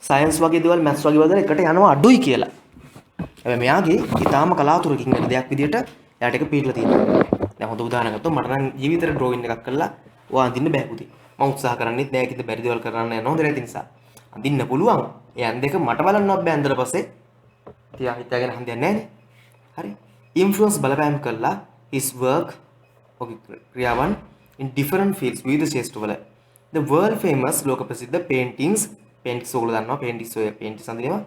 සයන්ස් වගේ දේවල් මැත්ස් වගේ දේවල් එකට යනවා අඩුයි කියලා. හැබැයි මෙයාගේ ඊටාම කලාතුරකින් වෙන දෙයක් විදියට එයාට ඒක පිළිලා තියෙනවා. දැන් හොඳ උදාහරණයක් ගත්තොත් මට නම් ජීවිතේට ඩ්‍රෝයින් එකක් කරලා ඔයා අඳින්න බෑ පුතේ. මම උත්සාහ කරන්නේත් නෑ කිව්ද බැරි දේවල් කරන්න යනවා හොඳ නැති නිසා. අඳින්න පුළුවන්. ඒ අන් දෙක මට බලන්නවත් බෑ අඳලා පස්සේ. තියා හිතාගෙන හඳින්නේ නෑනේ. හරි. ඉන්ෆ්ලුවන්ස් බලපෑම් කළා his work ඔගේ ක්‍රියාවන් in different fields විවිධ ශාස්ත්‍රවල. the world famous ලෝක ප්‍රසිද්ධ paintings ඔයගොල්ලෝ දන්නවා paintings අඳිනවා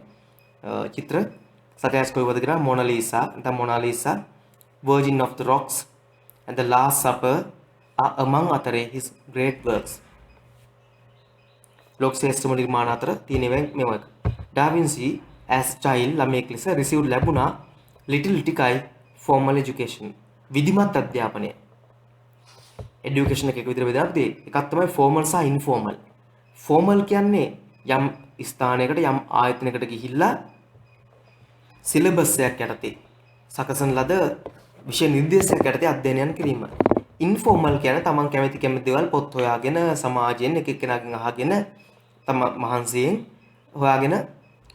චිත්‍ර සටහස් කොයිවද කියලා මොනාලිසා නැත්නම් Mona Lisa Virgin of the Rocks and the Last Supper are among අතරේ his great works. ලෝක ශ්‍රේෂ්ඨම නිර්මාණ අතර තියෙනවා මේවා. Da Vinci as child ළමයෙක් ලෙස received ලැබුණා little ටිකයි formal education විධිමත් අධ්‍යාපනය. education එකක විතර බෙදලා තියෙයි. එකක් තමයි formal සහ informal. formal කියන්නේ යම් ස්ථානයකට යම් ආයතනයකට ගිහිල්ලා සිලබස් එකක් යටතේ සකසන ලද විෂය නිර්දේශයක් යටතේ අධ්‍යයනයන් කිරීම. ඉන්ෆෝමල් කියන්නේ තමන් කැමති දේවල් පොත් හොයාගෙන සමාජයෙන් එක එක්කෙනාගෙන් අහගෙන තම මහන්සියෙන් හොයාගෙන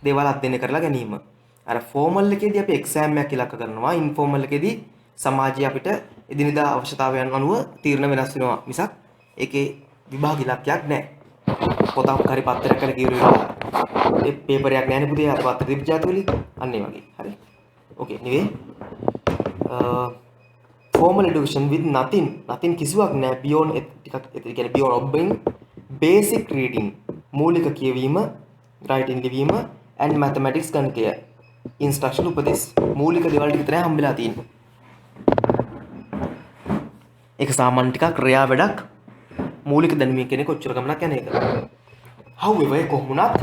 දේවල් අධ්‍යයනය කරලා ගැනීම. අර ෆෝමල් එකේදී අපි එක්සෑම් එකක් ඉලක්ක කරනවා. ඉන්ෆෝමල් එකේදී සමාජයේ අපිට එදිනෙදා අවශ්‍යතාවයන් අනුව තීරණ වෙනස් වෙනවා මිසක් ඒකේ විභාග ඉලක්කයක් නැහැ. පොතක් හරි පත්‍රයක් හරි කියවලා ඒ පේපරයක් නැහැ නේ පුතේ අර පත්‍ර දිවිජාති වලින් අන්න ඒ වගේ. හරි. ඕකේ anyway formal education with nothing කිසිවක් නැහැ beyond ටිකක් ඒ කියන්නේ beyond obeying basic reading මූලික කියවීම writing ලිවීම and mathematics ගණිතය instruction උපදෙස් මූලික දේවල් ටික විතරයි හම්බෙලා තියෙන්නේ. ඒක සාමාන්‍ය ටිකක් ක්‍රියා වැඩක් මූලික දැනුමින් කෙනෙක් කොච්චර ගමනක් යන එක. However කොහොමුණත්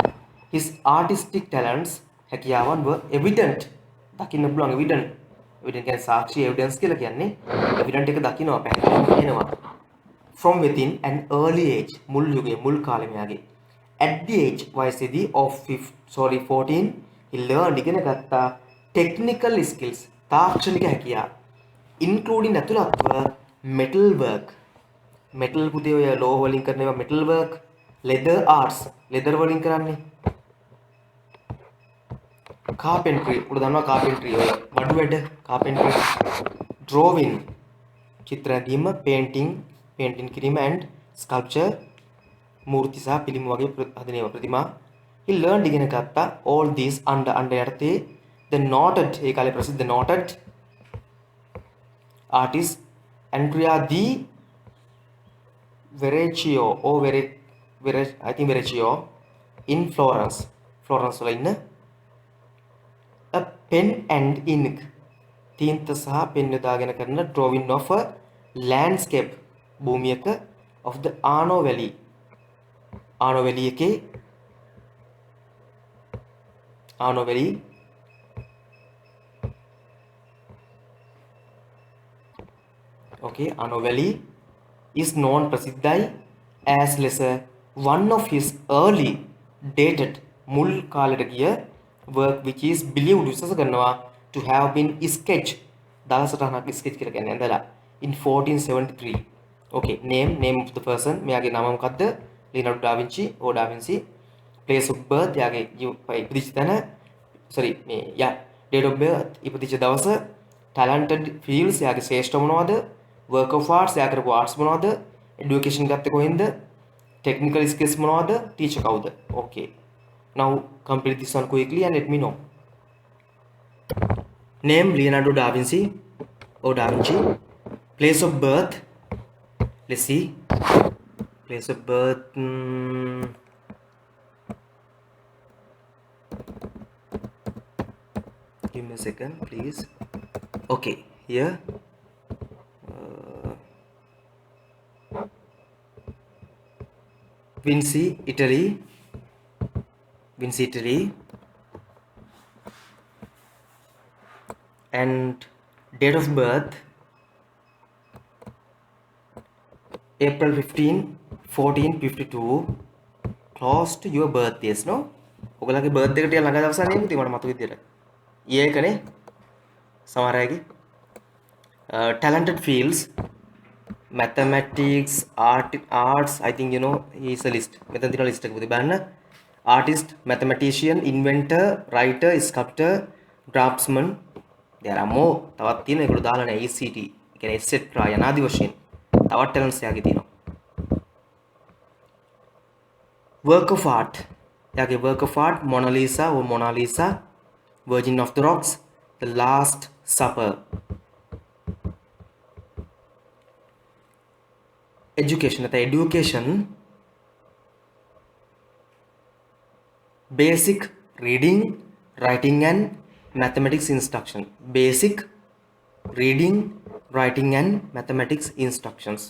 his artistic talents හැකියාවන් were evident දකින්න පුළුවන් evident කියන්නේ සාක්ෂි evidence කියලා කියන්නේ evident එක දකින්නවා පැහැදිලිව කියනවා from within an early age මුල් යුගයේ මුල් කාලේ මෙයාගේ at the age වයසේදී of 14 he learned ඉගෙන ගත්තා technical skills තාක්ෂණික හැකියාව including ඇතුළත්ව metal work metal පුතේ ඔය ලෝහ වලින් කරන ඒවා metal work leather arts leather වලින් කරන්නේ carpentry උඩ දන්නවා carpentry ඔය බඩු වැඩ carpentry drawing චිත්‍ර ඇඳීම painting කිරීම and sculpture මූර්ති සහ පිළිම වගේ හදන ඒවා ප්‍රතිමා he learned ඉගෙන ගත්තා all these under යටතේ the noted ඒ කාලේ ප්‍රසිද්ධ noted artist Andrea di Verrocchio I think Verrocchio in Florence වල ඉන්න a pen and ink තීන්ත සහ පෙන් යොදාගෙන කරන drawing of a landscape භූමියක of the Arno Valley එකේ anomaly okay anomaly is known ප්‍රසිද්ධයි as lesser one of his early dated මුල් කාලෙට ගිය work which is believed විශ්වාස කරනවා to have been sketched දලසටහනක් sketch කියලා කියන්නේ ඇඳලා in 1473 okay name of the person මෙයාගේ නම මොකද්ද Leonardo da Vinci da Vinci place of birth එයාගේ ඉපදිච්ච තැන sorry මේ yeah date of birth ඉපදිච්ච දවස talented fields එයාගේ ශ්‍රේෂ්ඨ මොනවද work of arts එයා කරපු arts මොනවද education ගත්තේ කොහෙන්ද technical skills මොනවද teacher කවුද okay now complete this one quickly and let me know name Leonardo da Vinci or Da Vinci place of birth let's see place of birth give me a second please okay here Vinci Italy and date of birth April 15 1452 close to your birthdays no ඔයගලගේ birthday එකට ළඟ දවසක් නේ පුතේ මට මතක විදියට ඊයේ එකනේ සමහර අයගේ talented fields mathematics arts I think you know he is a list මෙතන තියෙන list එක පුතේ බලන්න artist mathematician inventor writer sculptor draftsman there are more තවත් තියෙන ඒකට දාලා නැහැ ECT කියන්නේ etc යනාදි වශයෙන් තවත් talents යාගේ තියෙනවා work of art යාගේ work of art Mona Lisa Virgin of the Rocks The Last Supper education basic reading writing and mathematics instruction basic reading writing and mathematics instructions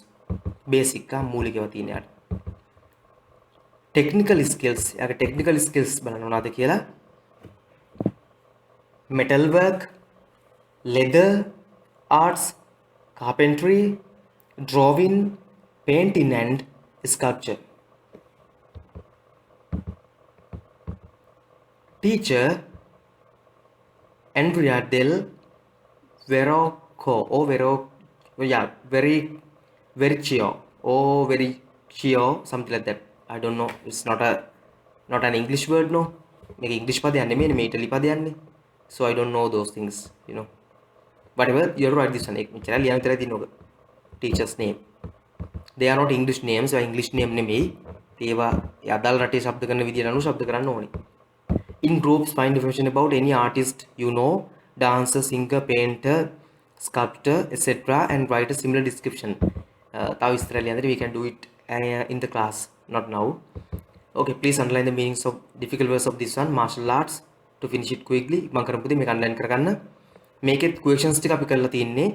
basic का මූලිකව තියෙන යාට technical skills යාගේ technical skills බලන්න මොනවද කියලා metal work leather arts carpentry drawing painting and sculpture teacher Andrea del Verrocchio or Verrocchio something like that I don't know it's not an English word no මේක English පදයක් නෙමෙයි මේ ඉටලි පදයක් නේ so I don't know those things you know whatever you write this one මෙච්චර ලියන්න විතරයි තියෙන්නේ ඔක teacher's name they are not English names or English name නෙමෙයි ඒවා අදාළ රටේ શબ્ද කරන විදියට අනුව શબ્ද කරන්න ඕනේ in groups find information about any artist you know dancer singer painter sculptor etc and write a similar description තව විස්තර ලියන්න we can do it in the class not now okay please underline the meanings of difficult words of this one martial arts to finish it quickly මම කරමු පුතේ මේක underline කරගන්න මේකෙත් questions ටික අපි කරලා තියෙන්නේ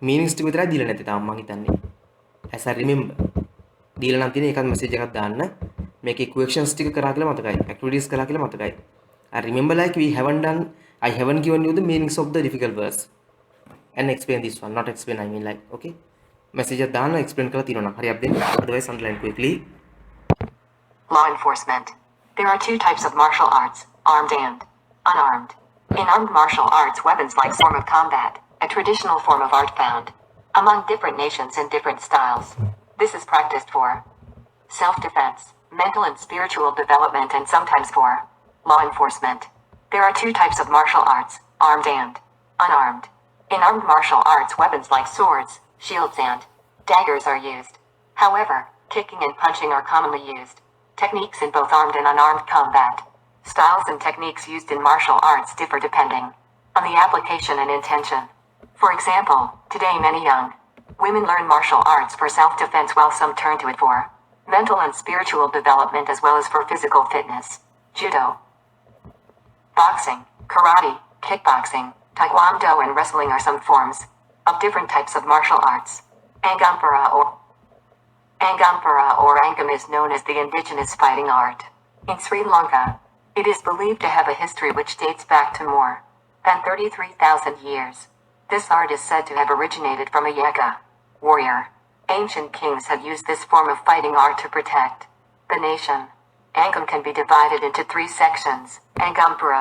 meanings ටික විතරයි දීලා නැත්තේ තාම මම හිතන්නේ as I remember දීලා නම් තියෙන එකත් message එකක් දාන්න මේකේ questions ටික කරා කියලා මතකයි activities කරා කියලා මතකයි I remember like I haven't given you the meanings of the difficult words and explain this one not explain I mean like okay message එක දාන්න explain කරලා තියෙනවා නම් හරියට දෙන්න otherwise underline quickly law enforcement there are two types of martial arts armed and unarmed in armed martial arts weapons like form of combat a traditional form of art found among different nations in different styles this is practiced for self-defense mental and spiritual development and sometimes for law enforcement. There are two types of martial arts, armed and unarmed. In armed martial arts, weapons like swords, shields, and daggers are used. However, kicking and punching are commonly used. Techniques in both armed and unarmed combat. Styles and techniques used in martial arts differ depending on the application and intention. For example, today many young women learn martial arts for self-defense while some turn to it for mental and spiritual development as well as for physical fitness. Judo, boxing, karate, kickboxing, taekwondo and wrestling are some forms of different types of martial arts. Angampara or Angam is known as the indigenous fighting art. In Sri Lanka, It is believed to have a history which dates back to more than 33,000 years. This art is said to have originated from a Yega warrior. Ancient kings had used this form of fighting art to protect the nation. Angam can be divided into 3 sections: Angampura,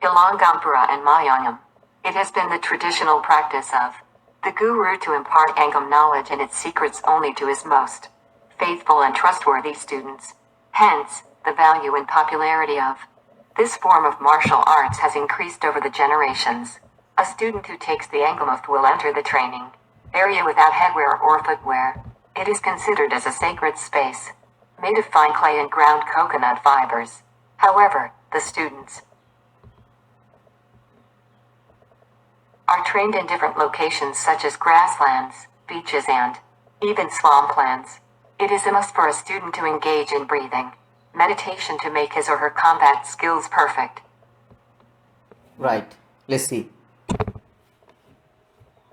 Ilangampura and Mayangam. It has been the traditional practice of the guru to impart Angam knowledge and its secrets only to his most faithful and trustworthy students. Hence, the value and popularity of this form of martial arts has increased over the generations. A student who takes the Angamath will enter the training area without headwear or footwear. It is considered as a sacred space, made of fine clay and ground coconut fibers. However, the students are trained in different locations such as grasslands, beaches and even swamplands. It is a must for a student to engage in breathing meditation to make his or her combat skills perfect. Right. Let's see.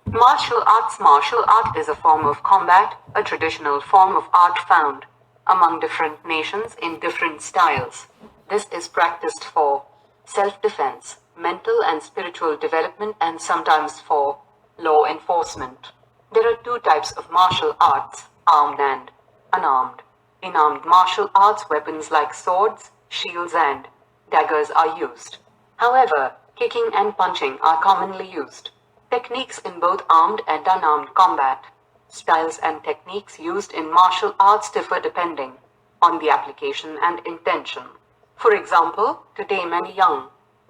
Martial art is a form of combat, a traditional form of art found among different nations in different styles. This is practiced for self-defense, mental and spiritual development, and sometimes for law enforcement. There are 2 types of martial arts: armed and unarmed. In armed martial arts, weapons like swords, shields and daggers are used. However, kicking and punching are commonly used. Techniques in both armed and unarmed combat styles and techniques used in martial arts differ depending on the application and intention. For example, today many young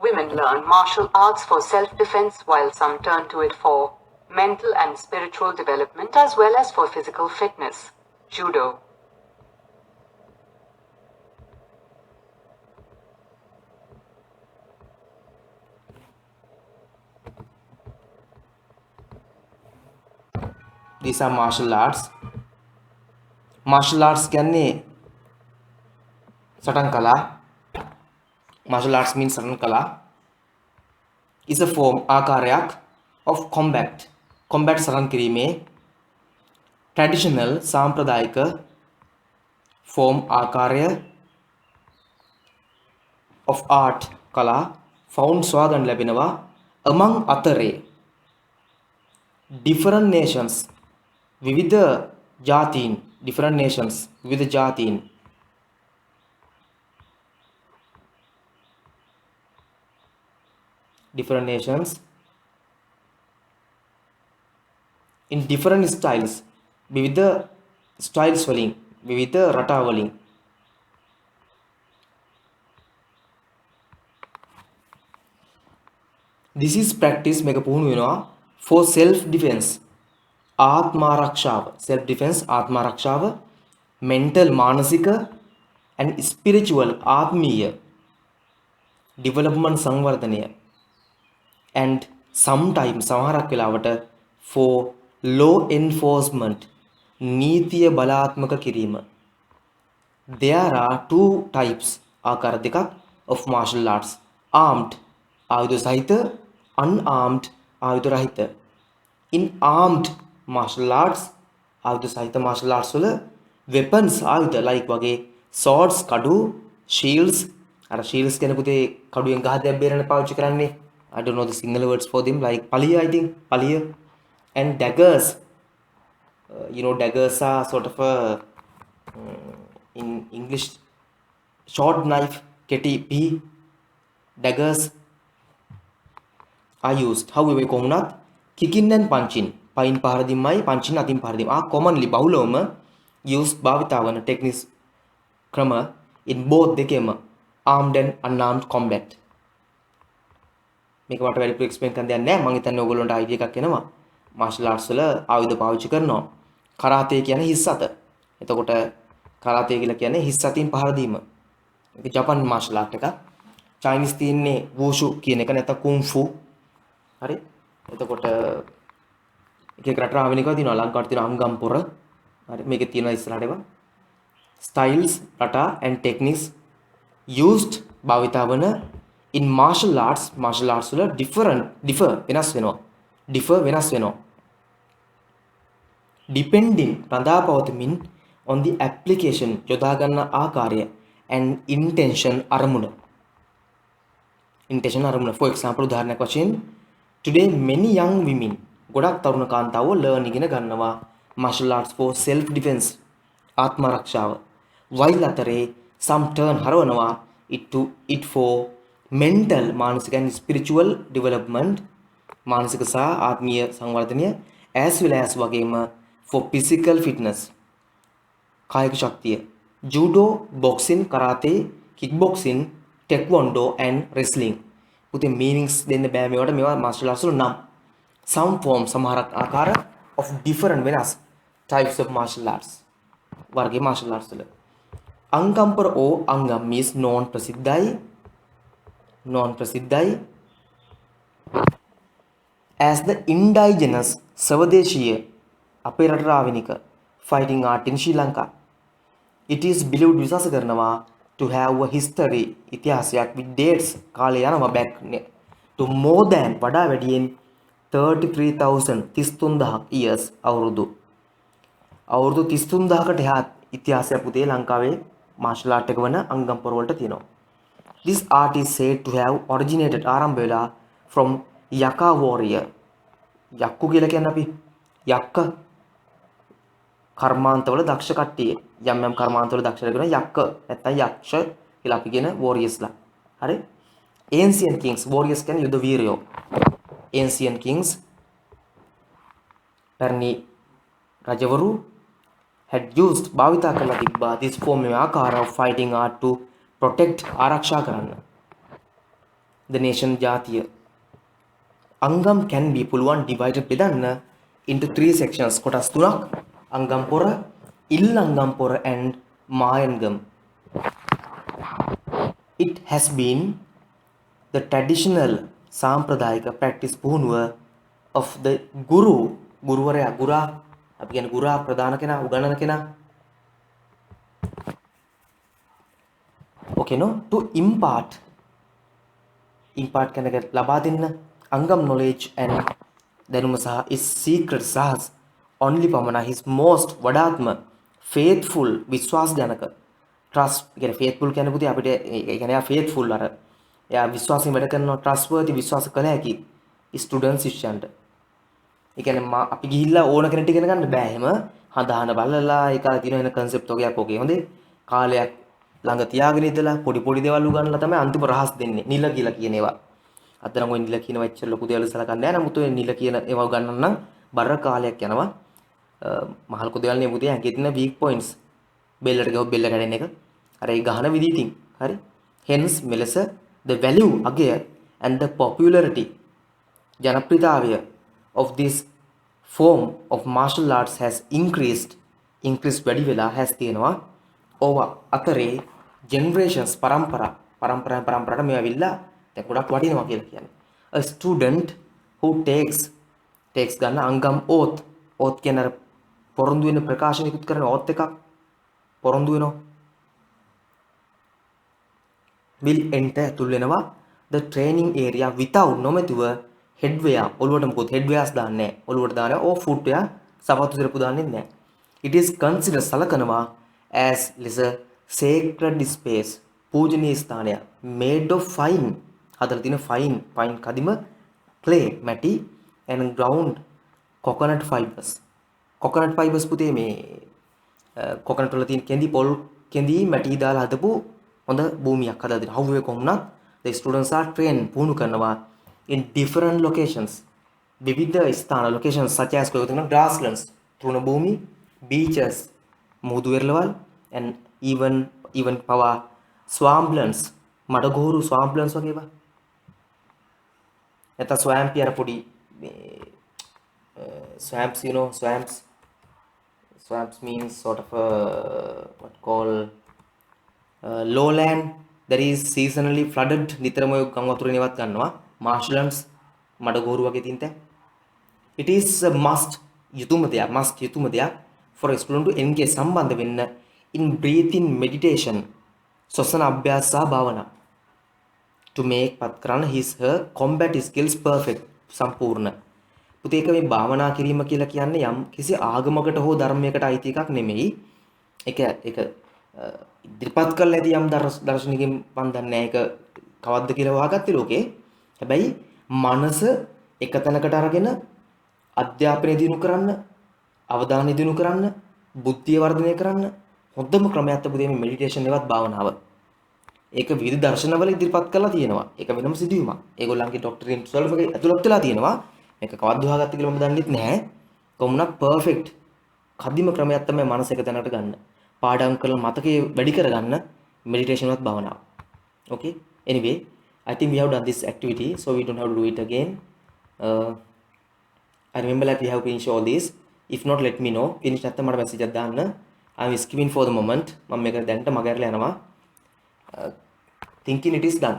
women learn martial arts for self-defense, while some turn to it for mental and spiritual development as well as for physical fitness. Judo. These are martial arts. Martial arts කියන්නේ සටන් කලා. Martial arts means සටන් කලා. Is a form ආකාරයක් of combat. Combat සටන් කිරීමේ traditional සාම්ප්‍රදායික form ආකාරය of art කලා found සොයාගන්න ලැබෙනවා among අතරේ different nations විවිධ ජාතීන් different nations විවිධ ජාතීන් different nations in different styles විවිධ styles වලින් විවිධ රටා වලින් this is practice මේක පුහුණු වෙනවා for self defense ආත්මාරක්ෂාව self defense ආත්මාරක්ෂාව mental මානසික and spiritual ආත්මීය development සංවර්ධනය and sometimes සමහරක් වෙලාවට for law enforcement නීතිය බලාත්මක කිරීම there are 2 types ආකාර දෙකක් of martial arts armed ආයුධ සහිත unarmed ආයුධ රහිත in armed martial arts ආයුධ සහිත martial arts වල weapons ආයුධ like වගේ swords කඩු shields අර shields කියන පුතේ කඩුවෙන් ගහ දෙයක් බේරන්න පාවිච්චි කරන්නේ I don't know the Sinhala words for them like paliya I think paliya and daggers you know daggers are sort of a in English short knife keti p daggers are used however කොමුණත් kicking and punching පයින් පහර දීමයි punching අතින් පහර දීම commonly බහුලවම used භාවිතා වන techniques ක්‍රම in both දෙකේම armed and unarmed combat මේක මට වැඩිපුර explain කරන්න දෙයක් නැහැ මම හිතන්නේ ඔයගොල්ලන්ට idea එකක් එනවා martial arts වල ආයුධ පාවිච්චි කරනවා කරාතේ කියන්නේ හිස් අත එතකොට කරාතේ කියලා කියන්නේ හිස් අතින් පහර දීම ඒක ජපාන් martial art එකක් Chinese තියෙන්නේ wushu කියන එක නැත්නම් kung fu හරි එතකොට එක එක රට ආවෙන එකවා තියෙනවා ලංකාවට තියෙනවා අංගම්පොර හරි මේකේ තියෙනවා ඉස්සරහට ඒවා styles rata and techniques used භාවිතා වන in martial arts වල differ වෙනස් වෙනවා depending රඳා පවතිමින් on the application යොදා ගන්න ආකාරය and intention අරමුණ intention අරමුණ. For example උදාහරණයක් වශයෙන් today many young women ගොඩක් තරුණ කාන්තාවෝ learn ඉගෙන ගන්නවා martial arts for self defense ආත්ම ආරක්ෂාව. while අතරේ some turn හරවනවා it for mental මානසික and spiritual development මානසික සහ ආත්මීය සංවර්ධනය as well as වගේම for physical fitness කායික ශක්තිය. judo, boxing, karate, kickboxing, taekwondo and wrestling. පුතේ meanings දෙන්න බෑ මේවට මේවා martial arts වල නම්. some form සමහරක් ආකාර of different වෙනස් types of martial arts. වර්ගයේ martial arts වල. අංගම්පර ඕ Angam means non ප්‍රසිද්ධයි as the indigenous සවදේශීය අපේ රටට ආවෙනික fighting art in Sri Lanka. It is believed විශ්වාස කරනවා to have a history ඉතිහාසයක් with dates කාලය යනවා back to more than වඩා වැඩියෙන් 33,000 years අවුරුදු 33,000කට එහා ඉතිහාසයක් පුතේ ලංකාවේ martial art එක වන අංගම්පර වලට තියෙනවා. This art is said to have originated ආරම්භ වෙලා from Yaka warrior. යක්කු කියලා කියන්නේ අපි යක්ක කර්මාන්තවල දක්ෂ කට්ටිය. යම් කර්මාන්තවල දක්ෂ කරගෙන යක්ක නැත්නම් යක්ෂ කියලා අපි කියන warriorsලා. හරි? Ancient kings warriors කියන්නේ යුද වීරයෝ. Ancient kings පැරණි රජවරු had used භාවිතා කරලා තිබ්බා this form මේ ආකාර of fighting art to protect ආරක්ෂා කරන්න. The nation ජාතිය. අංගම් can be පුළුවන් divided බෙදන්න into 3 sections කොටස් තුනක්. අංගම් පොර, ඉල් අංගම් පොර and මායංගම්. It has been the traditional සාම්ප්‍රදායික practice පුහුණුව of the ගුරුවරයා ගුරා අපි කියන්නේ ගුරා ප්‍රධාන කෙනා උගන්වන කෙනා okay no to impart කෙනෙක් ලබා දෙන්න අංගම් knowledge and දැනුම සහ is secret සහ only පමණ his most වඩාත්ම faithful විශ්වාසජනක trust කියන්නේ faithful කියන්නේ පුතේ අපිට ඒ කියන්නේ එයා faithful අර එයා විශ්වාසයෙන් වැඩ කරනවා trustworthy විශ්වාස කළ හැකි student ශිෂ්‍යයන්ට. ඒ කියන්නේ අපි ගිහිල්ලා ඕන කෙනෙක්ට ඉගෙන ගන්න බෑ එහෙම හදාන බලලා ඒක තියෙන වෙන concept වගේක් ඔගේ හොඳේ කාලයක් ළඟ තියාගෙන ඉඳලා පොඩි දේවල් උගන්වලා තමයි අන්තිම රහස් දෙන්නේ නිල කියලා කියන ඒවා. අතරම ඔය නිල කියන වෙච්ච ලොකු දේවල් සලකන්නේ නැහැ. නමුත් ඔය නිල කියන ඒවා උගන්වන්න නම් බර කාලයක් යනවා. මහල් කොදේවල් නේ පුතේ ඇඟේ තියෙන weak points බෙල්ලට ගහුව බෙල්ල කැඩෙන එක. අර ඒ ගහන විදිහින්. හරි. hence මෙලෙස the value අගය and the popularity ජනප්‍රියතාවය of this form of martial arts has increased වැඩි වෙලා has තියෙනවා over අතරේ generations පරම්පරාවට මේ ඇවිල්ලා දැන් ගොඩක් වටිනවා කියලා කියන්නේ. A student who takes ගන්න අංගම් oath කියන අර පොරොන්දු වෙන ප්‍රකාශන ඉක්ුත් කරන oath එකක් පොරොන්දු වෙනවා will enter තුල් වෙනවා the training area without නොමැතිව headwear ඔළුවට මොකද headwears දාන්නේ නැහැ ඔළුවට දාන්නේ or footwear සපත්තු සිරපු දාන්නේ නැහැ. It is considered සලකනවා as a sacred space පූජනීය ස්ථානයක් made of fine හදලා තියෙන fine කදිම clay මැටි and ground coconut fibers පුතේ මේ coconut වල තියෙන කෙඳි පොල් කෙඳි මැටි දාලා හදපු හොඳ භූමියක් හදලා දෙනවා. However කොහොමනත් the students are trained පුහුණු කරනවා in different locations විවිධ ස්ථාන locations such as කොහෙද තියෙන grasslands තෘණ භූමි beaches මුහුදු වෙරළවල් and even පවා swamplands මඩගෝරු swamplands වගේ ඒවා නැත්නම් swamp යන පොඩි swamps you know swamps means sort of what call lowland that is seasonally flooded නිතරම ඔය ගම් වතුරේ නේවත් ගන්නවා marshlands මඩගෝරු වගේ තින්ත it is a must යුතුයම දෙයක් for a student to engage සම්බන්ධ වෙන්න in breathing meditation සොසන අභ්‍යාස සහ භාවනා to make පත් කරන his her combat skills perfect සම්පූර්ණ පුතේ ඒක මේ භාවනා කිරීම කියලා කියන්නේ යම් කිසි ආගමකට හෝ ධර්මයකට අයිති එකක් නෙමෙයි ඒක ඉදිරිපත් කරලා ඇති යම් දර්ශනිකෙන් මන් දන්නේ නැහැ ඒක කවද්ද කියලා හොයාගත්තේ ලෝකේ. හැබැයි මනස එක තැනකට අරගෙන අධ්‍යාපනය දිනු කරන්න, අවධානය දිනු කරන්න, බුද්ධිය වර්ධනය කරන්න හොඳම ක්‍රමයක් තමයි මේ මෙඩිටේෂන් එකවත් භාවනාව. ඒක විවිධ දර්ශනවල ඉදිරිපත් කරලා තියෙනවා. ඒක වෙනම සිදුවීමක්. ඒගොල්ලන්ගේ ડોක්ටරින් 12 එකේ ඇතුළත් වෙලා තියෙනවා. මේක කවද්ද හොයාගත්තේ කියලා මම දන්නෙත් නැහැ. කොමුණක් පර්ෆෙක්ට් කදිම ක්‍රමයක් තමයි මනස එක තැනකට ගන්න. පාඩම් කරලා මතකයේ වැඩි කරගන්න meditation වත් භාවනාව. Okay? Anyway, I think we have done this activity, so we don't have to do it again. I remember like we have finished all this. If not, let me know. Finish නැත්නම් මට message එකක් දාන්න. I'm skipping for the moment. මම මේක දැනට මගහැරලා යනවා. Thinking it is done.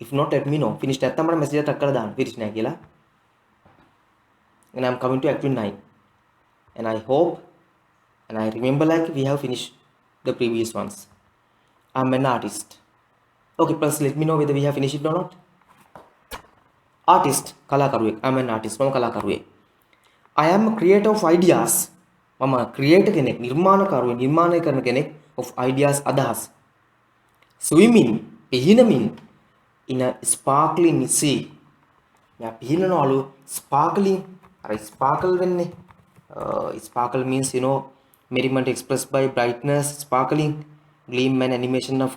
If not, let me know. Finish නැත්නම් මට message එකක් කරලා දාන්න. finish නැහැ කියලා. And I'm coming to activity 9. And I hope and I remember like we have finished the previous ones. I'm an artist. Okay, plus let me know whether we have finished it or not. Artist, කලාකරුවෙක්. I'm an artist. මම කලාකරුවෙක්. I am a creator of ideas. මම creator කෙනෙක්, නිර්මාණකරුවෙක්, නිර්මාණය කරන කෙනෙක් of ideas අදහස්. Swimming, පිහිනමින් in a sparkling sea. මම පිහිනනවලු sparkling. අර sparkle වෙන්නේ. Sparkle means you know merriment expressed by brightness, sparkling, gleam and animation of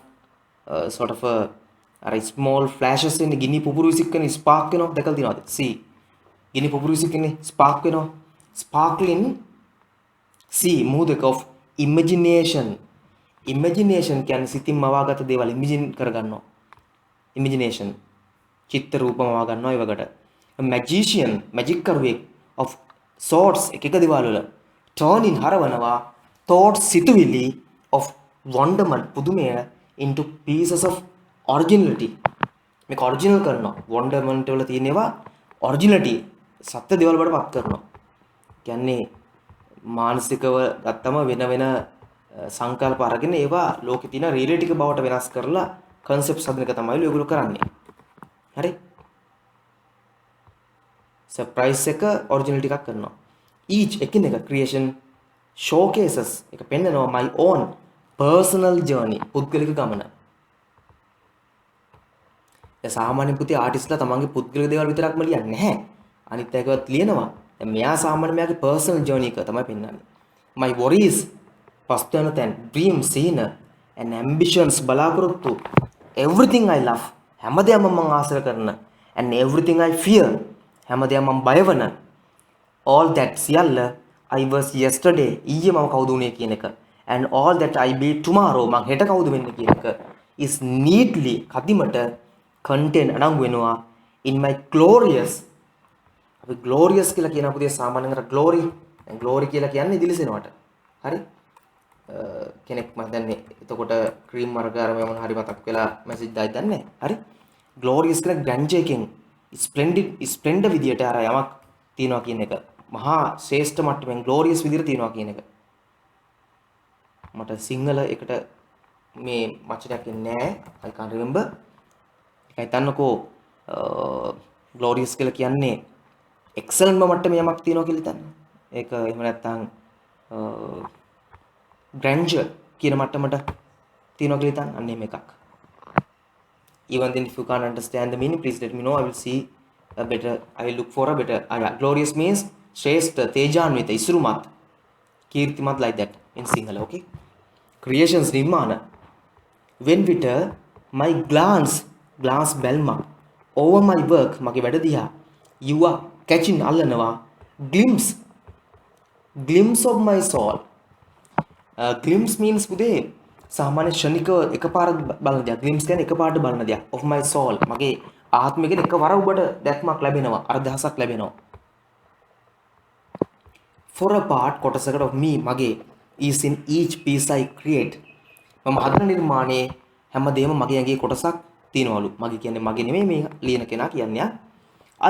sort of a small flashes in ගිනි පුපුරු විසික් වෙන spark වෙනවා දැකලා තියෙනවද? see ගිනි පුපුරු විසික් වෙන්නේ spark වෙනවා. sparkling see මුහුදක of imagination. imagination කියන්නේ සිතින් මවාගත දේවල් imagine කරගන්නවා. imagination චිත්ත රූප මවා ගන්නවා ඒ වගේට. a magician magic කරුවෙක් of sorts එක දේවල් වල turn in හරවනවා thoughts සිතුවිලි of wonderment පුදුමය into pieces of originality. මේක ඔරිජිනල් කරනවා. wonderment වල තියෙනවා originality සත්‍ය දේවල් වලට පත් කරනවා. කියන්නේ මානසිකව ගත්තම වෙන වෙන සංකල්ප අරගෙන ඒවා ලෝකේ තියෙන රියැලිටි එක බවට වෙනස් කරලා concepts හදන එක තමයි ඔයගොල්ලෝ කරන්නේ. හරි? surprise එක originality එකක් කරනවා. each එකිනෙක creation showcases එක පෙන්නනවා my own personal journey පුද්ගලික ගමන. ඒ සාමාන්‍ය පුතේ ආටිස්ට්ලා තමන්ගේ පුද්ගලික දේවල් විතරක්ම ලියන්නේ නැහැ. අනිත් එකවත් ලියනවා. දැන් මෙයා සාමාන්‍ය මෙයාගේ personal journey එක තමයි පෙන්නන්නේ. my worries පස්තන තැන් dreams සීන and ambitions බලාපොරොත්තු everything I love හැමදේම මම ආශ්‍රය කරන and everything I fear හැමදේම මම බය වෙන all that සියල්ල I was yesterday ඊයේ මම කවුද උනේ කියන එක and all that I be tomorrow මං හෙට කවුද වෙන්නේ කියන එක is neatly කදිමට content අඩංගු වෙනවා in my glorious අපි glorious කියලා කියන පුතේ සාමාන්‍යයෙන් අර glory දැන් glory කියලා කියන්නේ දිලිසෙනවට හරි කෙනෙක් මම දන්නේ එතකොට ක්‍රීම් වර්ග අර මොන හරි මතක් වෙලා මැසේජ් දායි දන්නේ හරි glorious කියලා grandeur එකෙන් splendid විදියට අර යමක් තියනවා කියන එක මහා ශ්‍රේෂ්ඨ මට්ටමින් glorious විදියට තියනවා කියන එක මට සිංහල එකට මේ වචනයක් එන්නේ නැහැ I can't remember ඒකයි තන්නකෝ glorious කියලා කියන්නේ excellent මට්ටමේ යමක් තියනවා කියලා හිතන්න ඒක එහෙම නැත්නම් grandeur කියන මට්ටමට තියනවා කියලා හිතන්න අන්න එහෙම එකක් even then if you can't understand the meaning please let me know I will see a better I will look for a better glorious means ශ්‍රේෂ්ඨ තේජාන්විත ඉසුරුමත් කීර්තිමත් like that in Sinhala okay creations නිර්මාණ when විට my glance බැල්ම over my work මගේ වැඩ දිහා you are catching අල්ලනවා glimpse of my soul glimpse means පුතේ සාමාන්‍ය ශනික එකපාරක් බලන දෙයක් glimpse කියන්නේ එකපාරට බලන දෙයක් of my soul මගේ ආත්මය කියන එකවර ඔබට දැක්මක් ලැබෙනවා අර්ධහසක් ලැබෙනවා for a part කොටසකට of me මගේ is in each piece I create මම හදන නිර්මාණයේ හැමදේම මගේ ඇඟේ කොටසක් තියෙනවලු මගේ කියන්නේ මගේ නෙමෙයි මේ ලියන කෙනා කියන්නේ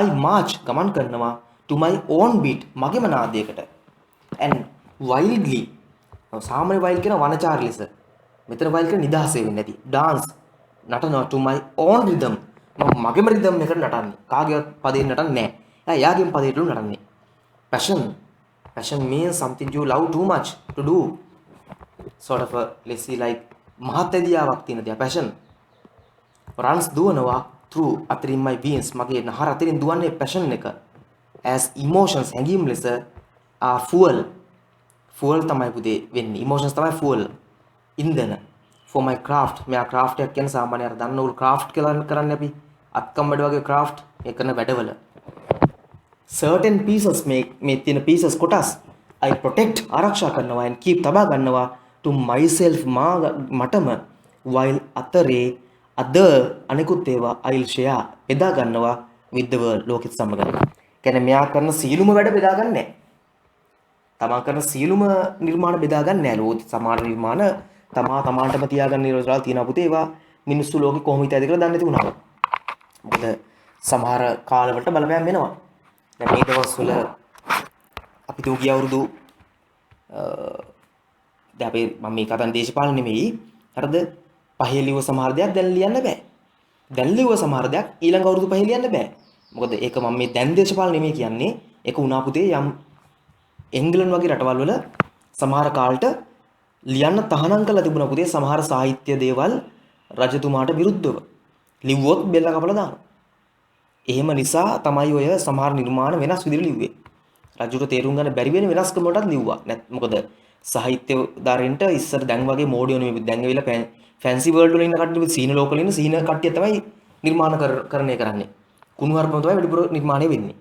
I march ගමන් කරනවා to my own beat මගේම නාදයකට and wildly සාමාන්‍ය wild කියන වනචාර ලෙස මෙතන wild කියන නිදහසේ වෙන්නේ නැති dance නටනවා to my own rhythm මම මගේම rhythm එකට නටන්නේ කාගේවත් පදයෙන් නටන්නේ නැහැ එයාගේම පදයටලු නටන්නේ passion means something you love too much to do sort of a let's see like මහත්ැදියාවක් තියෙන දෙයක් passion runs දුවනවා through අතරින් my veins මගේ නහර අතරින් දුවන්නේ passion එක as emotions හැඟීම් ලෙස are fuel තමයි පුතේ වෙන්නේ emotions තමයි fuel ඉන්ධන for my craft මෙයා craft එකක් කියන්නේ සාමාන්‍ය අර දන්න උල් craft කියලා කරන්නේ අපි අත්කම්බඩ වගේ craft මේ කරන වැඩවල certain pieces මේ තියෙන pieces කොටස් I protect ආරක්ෂා කරනවා and keep තබා ගන්නවා to myself මටම while අතරේ other අනිකුත් ඒවා I'll share බෙදා ගන්නවා with the world ලෝකෙත් සමග. කියන්නේ මෙයා කරන සීලුම වැඩ බෙදා ගන්න නැහැ. තමා කරන සීලුම නිර්මාණ බෙදා ගන්න නැහැ. ලෝක සමාන නිර්මාණ තමාටම තියාගන්න නිරෝධාල් තියෙනවා පුතේ. ඒවා මිනිස්සු ලෝකෙ කොහොම හිතයිද කියලා දන්නේ නැති වුණා. මොකද සමහර කාලවලට බලපෑම් වෙනවා. දැන් මේ දවස්වල අපි දු ගිය අවුරුදු දැන් අපි මම මේ කතන් දේශපාලන නෙමෙයි. හරිද? පහේ ලියුව සමහර දෙයක් දැන් ලියන්න බෑ. දැන් ලියුව සමහර දෙයක් ඊළඟ අවුරුදු පහේ ලියන්න බෑ. මොකද ඒක මම මේ දැන් දේශපාලන නෙමෙයි කියන්නේ. ඒක උනා පුතේ යම් එංගලන්ත වගේ රටවල් වල සමහර කාලට ලියන්න තහනම් කරලා තිබුණා පුතේ සමහර සාහිත්‍ය දේවල් රජතුමාට විරුද්ධව. ලිව්වොත් බෙල්ල කපලා දානවා. එහෙම නිසා තමයි ඔය සමහර නිර්මාණ වෙනස් විදිහට ලිව්වේ. රජුට තේරුම් ගන්න බැරි වෙන වෙනස්කම වලටත් ලිව්වා. මොකද සාහිත්‍ය දාරෙන්ට ඉස්සර දැන් වගේ මෝඩියෝ නෙමෙයි. දැන් ඇවිල්ලා ෆැන්සි වර්ල්ඩ් වල ඉන්න කට්ටිය සීන ලෝක වල ඉන්න සීන කට්ටිය තමයි නිර්මාණ කරන්නේ කරන්නේ. කුණුහරුපම තමයි වැඩිපුර නිර්මාණය වෙන්නේ.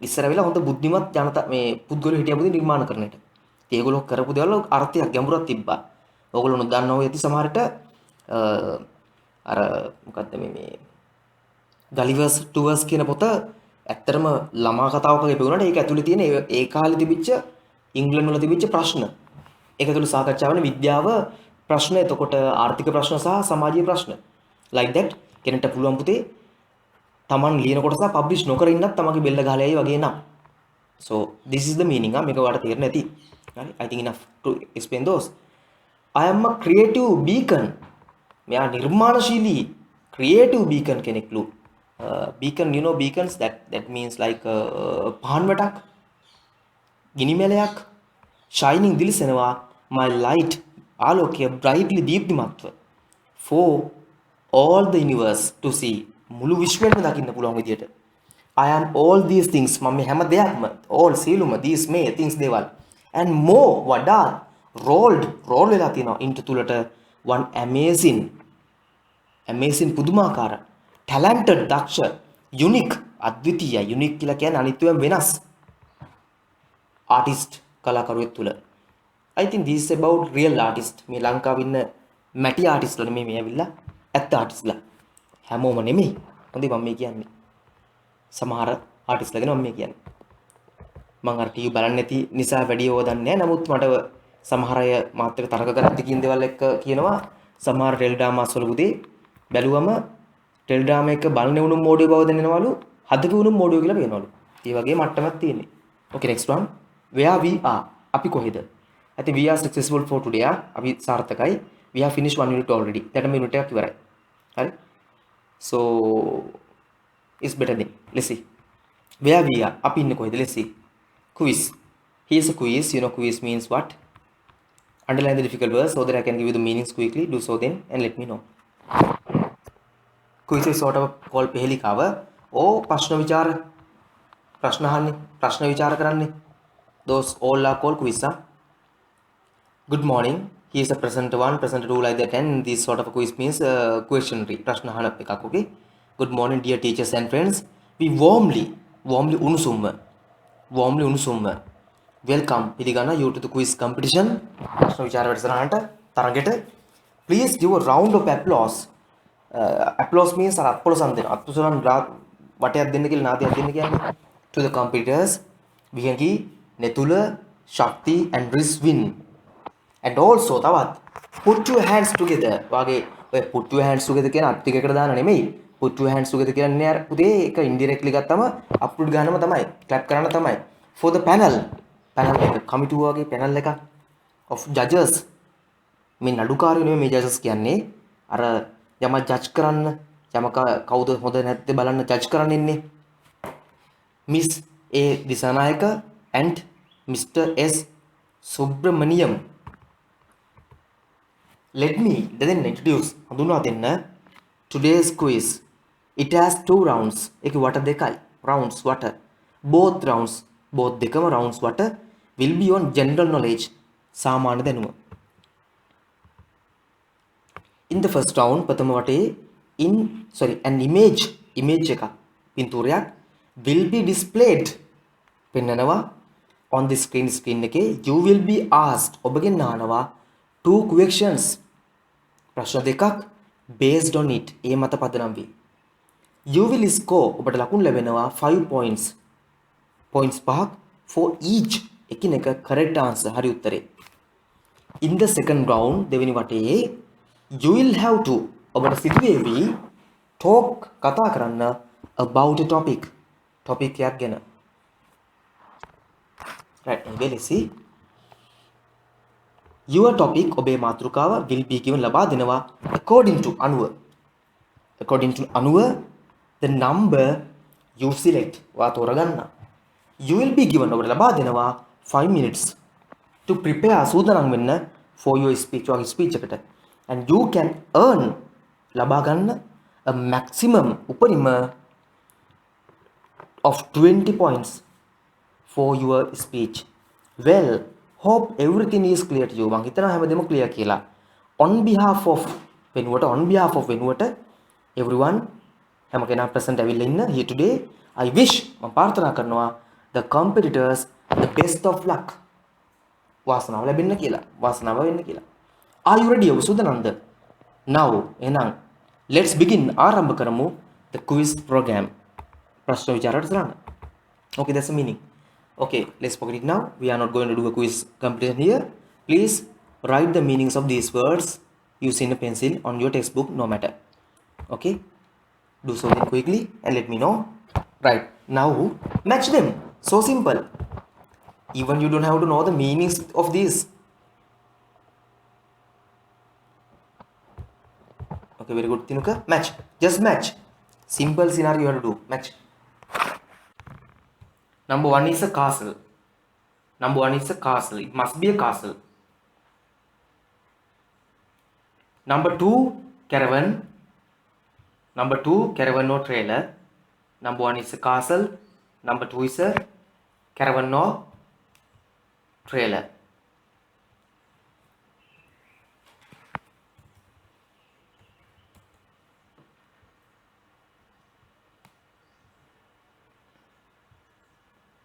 ඉස්සර වෙලා හොඳ බුද්ධිමත් ජනතා මේ පුද්ගලයෝ හිටියා පුතේ නිර්මාණ කරන්නට. ඒගොල්ලෝ කරපු දේවල් අර්ථයක් ගැඹුරක් තිබ්බා. ඕගොල්ලෝ නොදන්නව ඇති සමහරට අර මොකද්ද මේ ගලිවර්ස් ටුවර්ස් කියන පොත ඇත්තටම ළමා කතාවක් වගේ පෙවුනට ඒක ඇතුලේ තියෙන ඒ කාලේ තිබිච්ච ඉංග්‍රීසි වල තිබිච්ච ප්‍රශ්න. ඒක ඇතුලේ සාකච්ඡා වෙන විද්‍යාව ප්‍රශ්න එතකොට ආර්ථික ප්‍රශ්න සහ සමාජීය ප්‍රශ්න. like that කෙනෙක්ට පුළුවන් පුතේ තමන් ලියන කොටස පබ්ලිෂ් නොකර ඉන්නත් තමන්ගේ බෙල්ල ගහලා යයි වගේ නම්. So this is the meaning. මේක ඔයාලට තේරෙන්නේ නැති. හරි? I think enough to explain those. I am a creative beacon. මෙයා නිර්මාණශීලී creative beacon කෙනෙක්ලු. Beacon, you know beacons that means like පහන් වටක් ගිනි මැලයක් shining දිලිසෙනවා my light ආලෝකය brightly දීප්තිමත්ව for all the universe to see මුළු විශ්වයම දකින්න පුළුවන් විදියට I am all these things මම මේ හැම දෙයක්ම all සීලුම these may things දේවල් and more වඩා rolled වෙලා තියෙනවා into තුලට one amazing පුදුමාකාර talented දක්ෂ unique අද්විතීය unique කියලා කියන්නේ අනිත්‍යයෙන් වෙනස් artist කලාකරුවෙක් තුල I think this is about real artist මේ ලංකාවේ ඉන්න මැටි artist ලා නෙමෙයි මේ ඇවිල්ලා ඇත්ත artist ලා හැමෝම නෙමෙයි හොඳයි මම මේ කියන්නේ සමහර artist ලා ගැන මම මේ කියන්නේ මම අර ටීවී බලන්නේ නැති නිසා වැඩි ඕවා දන්නේ නැහැ නමුත් මට සමහර අය මාත් එක්ක තරක කරද්දි කියන දේවල් එක්ක කියනවා සමහර ටෙල් ඩ්‍රාමාස් වල පුතේ බැලුවම ටෙල් ඩ්‍රාමා එක බලන්නේ උණු මෝඩියෝ බව දැනෙනවලු හදපු උණු මෝඩියෝ කියලා කියනවලු. ඒ වගේ මට්ටමක් තියෙන්නේ. Okay next one. Where we are. අපි කොහෙද? I think we are successful for today. අපි සාර්ථකයි. We have finished 1 minute already. that minute එකක් ඉවරයි. හරි? So it's better than. Let's see. Where we are. අපි ඉන්නේ කොහෙද? Let's see. Quiz. Here's a quiz. You know quiz means what? Underline the difficult words so that I can give you the meanings quickly. Do so then and let me know. quiz is sort of called පෙහෙලිකාව. ප්‍රශ්න අහන්නේ ප්‍රශ්න විචාර කරන්නේ. Those all are called quiz. Good morning. He is a present 1, present 2 like that and this sort of a quiz means questionary. ප්‍රශ්න අහන එකක්. Okay. Good morning dear teachers and friends. We warmly උණුසුම්ම welcome පිළිගන්නවා you to the quiz competition. ප්‍රශ්න විචාර වැඩසටහනට තරගෙට please give a round of applause. Applause means අත්පොලසන් දෙන අත්පොලසන් වටයක් දෙන්න කියලා නාදයක් දෙන්න කියන්නේ to the competitors විහඟි නෙතුල ශක්ති and win and also තවත් put your hands together වාගේ ඔය put your hands together කියන අත් ටිකකට දාන නෙමෙයි put your hands together කියන්නේ අර උදේ ඒක indirectly ගත්තම අප්ලෝඩ් ගන්නම තමයි clap කරන්න තමයි for the panel එක committee වගේ panel එකක් of judges මේ නඩුකාරයෝ නෙමෙයි මේ judges කියන්නේ අර යම ජජ් කරන්න යම කවුද හොඳ නැද්ද බලන්න ජජ් කරන්න ඉන්නේ miss A Dissanayake and Mr. S. Subramaniam. Let me then introduce හඳුන්වා දෙන්න Today's quiz. It has 2 rounds. එක වට දෙකයි. Rounds වට. Both rounds. Both දෙකම rounds වට will be on general knowledge. සාමාන්‍ය දැනුම. In the first round ප්‍රථම වටේ an image එකක් පින්තූරයක් will be displayed පෙන්නනවා on the screen එකේ. You will be asked ඔබගෙන් අහනවා 2 questions ප්‍රශ්න දෙකක් based on it ඒ මත පදනම් වී. You will score ඔබට ලකුණු ලැබෙනවා 5 points 5ක් for each එකිනෙක correct answer හරි උත්තරේ. In the second round දෙවෙනි වටේ you will have to ඔබට සිදුවේවි talk කතා කරන්න about a topic එකක් ගැන. right එවෙලෙසි your topic ඔබේ මාතෘකාව will be given ලබා දෙනවා according to අනුව the number you select වා තෝරගන්න. You will be given ඔබට ලබා දෙනවා 5 minutes to prepare සූදානම් වෙන්න for your speech එකට. And you can earn ලබා ගන්න a maximum උපරිම of 20 points for your speech. Well, hope everything is clear to you. මං හිතනවා හැමදේම clear කියලා. On behalf of වෙනුවට everyone හැම කෙනා present ඇවිල්ලා ඉන්න here today. I wish මම ප්‍රාර්ථනා කරනවා the competitors the best of luck. වාසනාව ලැබෙන්න කියලා. වාසනාව වෙන්න කියලා. Are you ready? ඔබ සූදානම්ද? Now එහෙනම් let's begin ආරම්භ කරමු the quiz program. ප්‍රශ්න විචාරයට සරණ. Okay, that's the meaning. Okay, let's forget it now. We are not going to do a quiz competition here. Please write the meanings of these words using a pencil on your textbook, no matter. Okay, do so then quickly and let me know. Right, now match them. So simple. Even you don't have to know the meanings of these. Okay, very good, Tinuka. Match. Just match. Simple scenario you have to do. Match. Number 1 is a castle. It must be a castle. Number 2, caravan. Number 2, caravan or trailer. Number 1 is a castle. Number 2 is a caravan or trailer.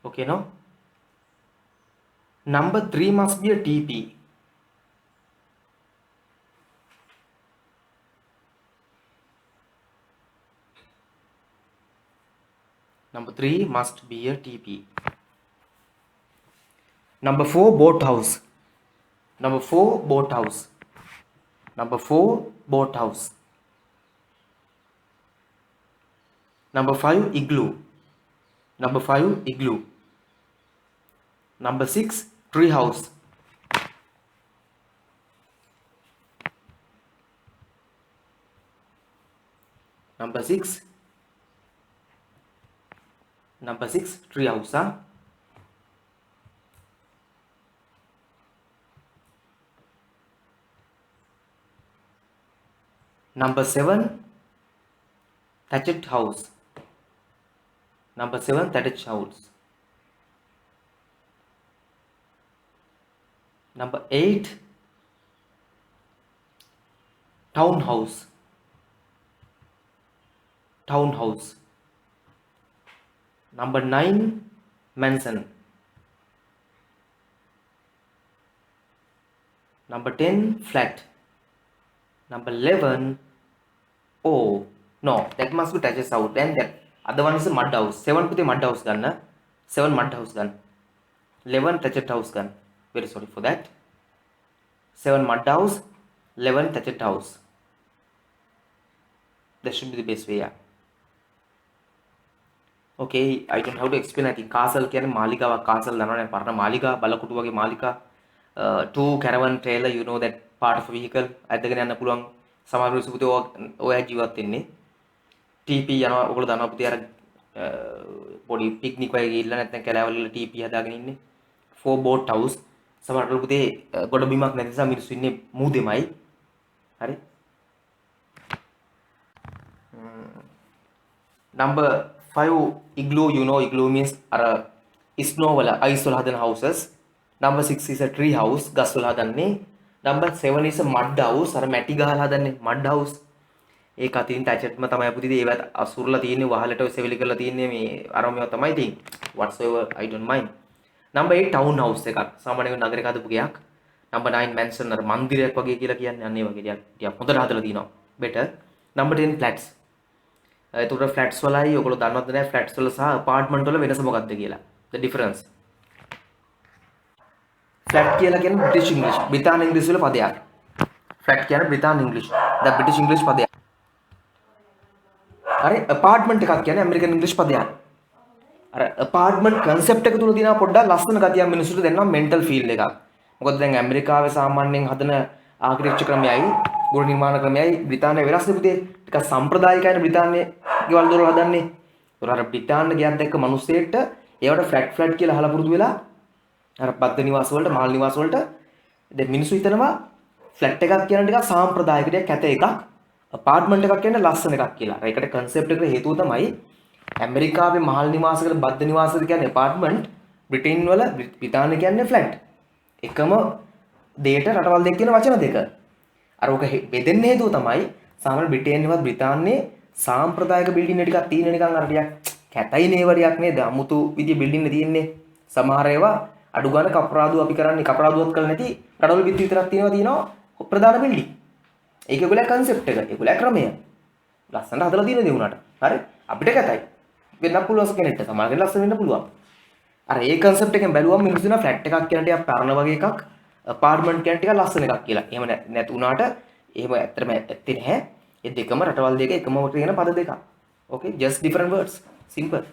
Okay, no? Number 3 must be a TP. Number 3 must be a TP. Number 4, boathouse. Number 4, boathouse. Number 4, boathouse. Number 5, igloo. Number 5, igloo. Number 6, tree house. Number 6, tree house. Huh? Number 7, thatched house. Number 7, thatched house. Number 8, townhouse. Number 9, mansion. Number 10, flat. Number 11, oh no, that must be touches out. Then that other one is a mud house. 7 put a mud house gun. 7 mud house gun. 11 thatched house gun. Very sorry for that. 7 mud house, 11 thatched house. That should be the best way. Yeah. Okay, I don't have to explain. I think castle කියන්නේ මාලිගාවක්. castle දන්නවනේ පරණ මාලිගා බලකුටු වගේ මාලිකා. 2 caravan trailer, you know that part of a vehicle. ඇදගෙන යන්න පුළුවන්. සමහර මිනිස්සු පුතේ ඔය ජීවත් වෙන්නේ. TP යනවා. ඔයගොල්ලෝ දන්නවා පුතේ අර පොඩි පික්නික් වගේ ගිහිල්ලා නැත්නම් කැලෑවල TP හදාගෙන ඉන්නේ. 4 boat house. සමහර පුතේ ගොඩ බිමක් නැති නිසා මිනිස්සු ඉන්නේ මූදෙමයි. හරි. number 5 igloo, you know igloo means අර snow වල ice වල හදන houses. number 6 is a tree house, ගස් වල හදන්නේ. number 7 is a mud house, අර මැටි ගහලා හදන්නේ mud house. ඒක අතින් ටැචට්ම තමයි පුතිද ඒවත් අසුරලා තියෙන්නේ වහලට සෙවිලි කරලා තියෙන්නේ මේ අරමේව තමයි තියෙන්නේ whatsoever I don't mind. number 8 town house එකක් සාමාන්‍යයෙන් නගරයක හදපු ගයක්. number 9 mansion අර මන්දිරයක් වගේ කියලා කියන්නේ අන්න ඒ වගේ ටිකක් හොඳට හදලා තිනවා better. number 10 flats. එතකොට flats වලයි ඔයගොල්ලෝ දන්නවද නැහැ flats වල සහ apartment වල වෙනස මොකක්ද කියලා the difference. flat කියලා කියන්නේ British English බ්‍රිතාන්‍ය ඉංග්‍රීසි වල පදයක්. flat කියන්නේ බ්‍රිතාන්‍ය ඉංග්‍රීසි the British English පදයක්. හරි apartment එකක් කියන්නේ ඇමරිකන් ඉංග්‍රීසි පදයක්. අර apartment concept එක තුල තියෙන පොඩ්ඩක් ලස්සන ගතියක් මිනිස්සුන්ට දෙන්නවා mental field එකක්. මොකද දැන් ඇමරිකාවේ සාමාන්‍යයෙන් හදන ආර්කිටෙක්චර් ක්‍රමයයි ගෘහ නිර්මාණ ක්‍රමයයි බ්‍රිතාන්‍යයේ වෙනස් නේ පුතේ. ටිකක් සම්ප්‍රදායිකයි බ්‍රිතාන්‍යයේ ගෙවල් දොරවල් හදන්නේ. ඒතර අර බ්‍රිතාන්‍ය ගියක් දැක්ක මිනිස්සෙට ඒවට ෆ්ලැට් කියලා අහලා පුරුදු වෙලා අර බද්ද නිවාස වලට මහල් නිවාස වලට දැන් මිනිස්සු හිතනවා ෆ්ලැට් එකක් කියන ටිකක් සාම්ප්‍රදායික දෙයක් කැත එකක් apartment එකක් කියන්නේ ලස්සන එකක් කියලා. ඒකට concept එකට හේතුව තමයි ඇමරිකාවේ මහල් නිවාසයකට බද්ද නිවාසයකට කියන්නේ apartment, බ්‍රිටන් වල බ්‍රිතාන්‍ය කියන්නේ flat. එකම දෙයට රටවල් දෙක කියන වචන දෙක. අර ඔක බෙදෙන්න හේතුව තමයි සාමාන්‍ය බ්‍රිටන්‍යවත් බ්‍රිතාන්‍යයේ සාම්ප්‍රදායික බිල්ඩින් ටිකක් තියෙන නිකන් අර ටිකක් කැතයි නේවරියක් නේද? අමුතු විදිය බිල්ඩින් තියෙන්නේ. සමහර ඒවා අඩු ගන්න කපරාදු අපි කරන්නේ කපරාදුවත් කරලා නැති කඩවල බිත්ති විතරක් තියෙනවා ප්‍රධාන බිල්ඩින්. ඒක ඒගොල්ලේ concept එක. ඒගොල්ලේ ක්‍රමය. ලස්සනට හදලා තියෙන දේ උනාට. හරි? අපිට කැතයි. වෙන්න පුළුවන් කෙනෙක්ට සමාජයෙන් ලස්සන වෙන්න පුළුවන්. අර ඒ concept එකෙන් බැලුවම මිනිස්සු දෙනා ෆ්ලැට් එකක් කියන ටිකක් පරණ වගේ එකක්, apartment කියන ටිකක් ලස්සන එකක් කියලා. එහෙම නැතු උනාට එහෙම ඇත්තටම ඇත්තේ නැහැ. ඒ දෙකම රටවල් දෙක එකම කියන පද දෙකක්. Okay, just different words. Simple.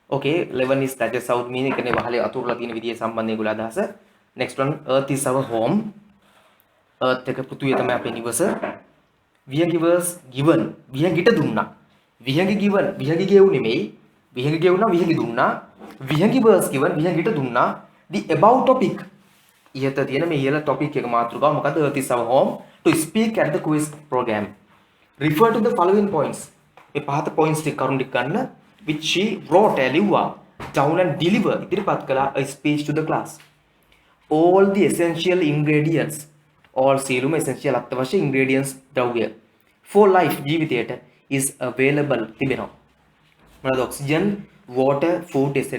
Okay, 11 is that south meaning කියන්නේ වහලේ අතුරුලා තියෙන විදිය සම්බන්ධ ඒගොල්ලෝ අදහස. Next one, earth is our home. earth එක පෘථුවිය තමයි අපේ නිවස. විහඟි was given. විහඟිට දුන්නා. විහඟි given. විහඟි ගෙවු නෙමෙයි. විහඟි ගෙවුනා විහඟි දුන්නා. විහඟි was given. විහඟිට දුන්නා. The above topic. ඉහත තියෙන මේ ඉහළ topic එක මාතෘකාව මොකද? earth is our home to speak at the quiz program. Refer to the following points. මේ පහත points ටික කරුණු ටික ගන්න which she wrote එලිව්වා down and deliver ඉදිරිපත් කළා a speech to the class. All the essential ingredients all සියලුම essential අත්‍යවශ්‍ය ingredients ද්‍රව්‍ය for life ජීවිතයට is available තිබෙනවා. මොනවාද? oxygen, water, food etc.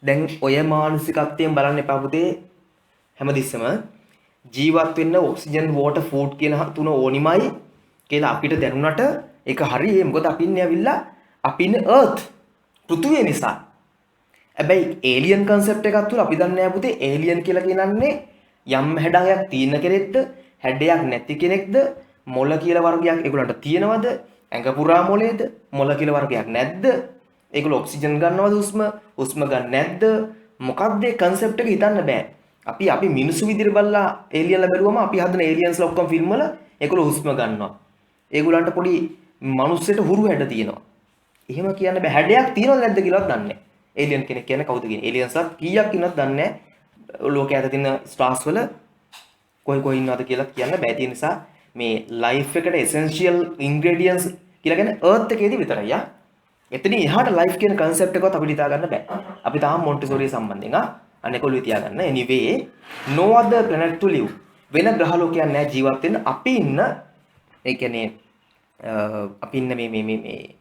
දැන් ඔය මානසිකත්වයෙන් බලන්න එපා පුතේ හැමතිස්සම ජීවත් වෙන්න oxygen, water, food කියන තුන ඕනිමයි කියලා අපිට දැනුණට ඒක හරියි. මොකද අපි ඉන්නේ ඇවිල්ලා අපි ඉන්නේ earth පෘථුවිය නිසා. හැබැයි alien concept එකක් තුල අපි දන්නේ නැහැ පුතේ alien කියලා කියන්නේ යම් හැඩයක් තියෙන කෙනෙක්ද හැඩයක් නැති කෙනෙක්ද මොළ කියලා වර්ගයක් ඒගොල්ලන්ට තියෙනවද ඇඟ පුරා මොළේද මොළ කියලා වර්ගයක් නැද්ද ඒගොල්ලෝ ඔක්සිජන් ගන්නවද හුස්ම ගන්න නැද්ද මොකක්ද ඒ concept එක හිතන්න බෑ. අපි මිනිස්සු විදිහට බලලා alien ලා බැලුවම අපි හදන aliens ලා ඔක්කොම ෆිල්ම් වල ඒගොල්ලෝ හුස්ම ගන්නවා. ඒගොල්ලන්ට පොඩි මනුස්සයට හුරු හැඩ තියෙනවා. එහෙම කියන්න බෑ. හැඩයක් තියෙනවද නැද්ද කියලාවත් දන්නේ නැහැ. alien කෙනෙක් කියන්නේ කවුද කියන්නේ? aliensලා කීයක් ඉන්නවද දන්නේ නැහැ. ලෝකයේ ඇත තියෙන stars වල කොයි ඉන්නවද කියලා කියන්න බෑ. ඒ නිසා මේ life එකට essential ingredients කියලා කියන්නේ earth එකේදී විතරයි යා. එතනින් එහාට life කියන concept එකවත් අපිට හිතා ගන්න බෑ. අපි තාම Montessori සම්බන්ධයෙන් අනේ කොළුවේ තියාගන්න. anyway no other planet to live. වෙන ග්‍රහ ලෝකයක් නැහැ ජීවත් වෙන්න. අපි ඉන්න ඒ කියන්නේ අපි ඉන්න මේ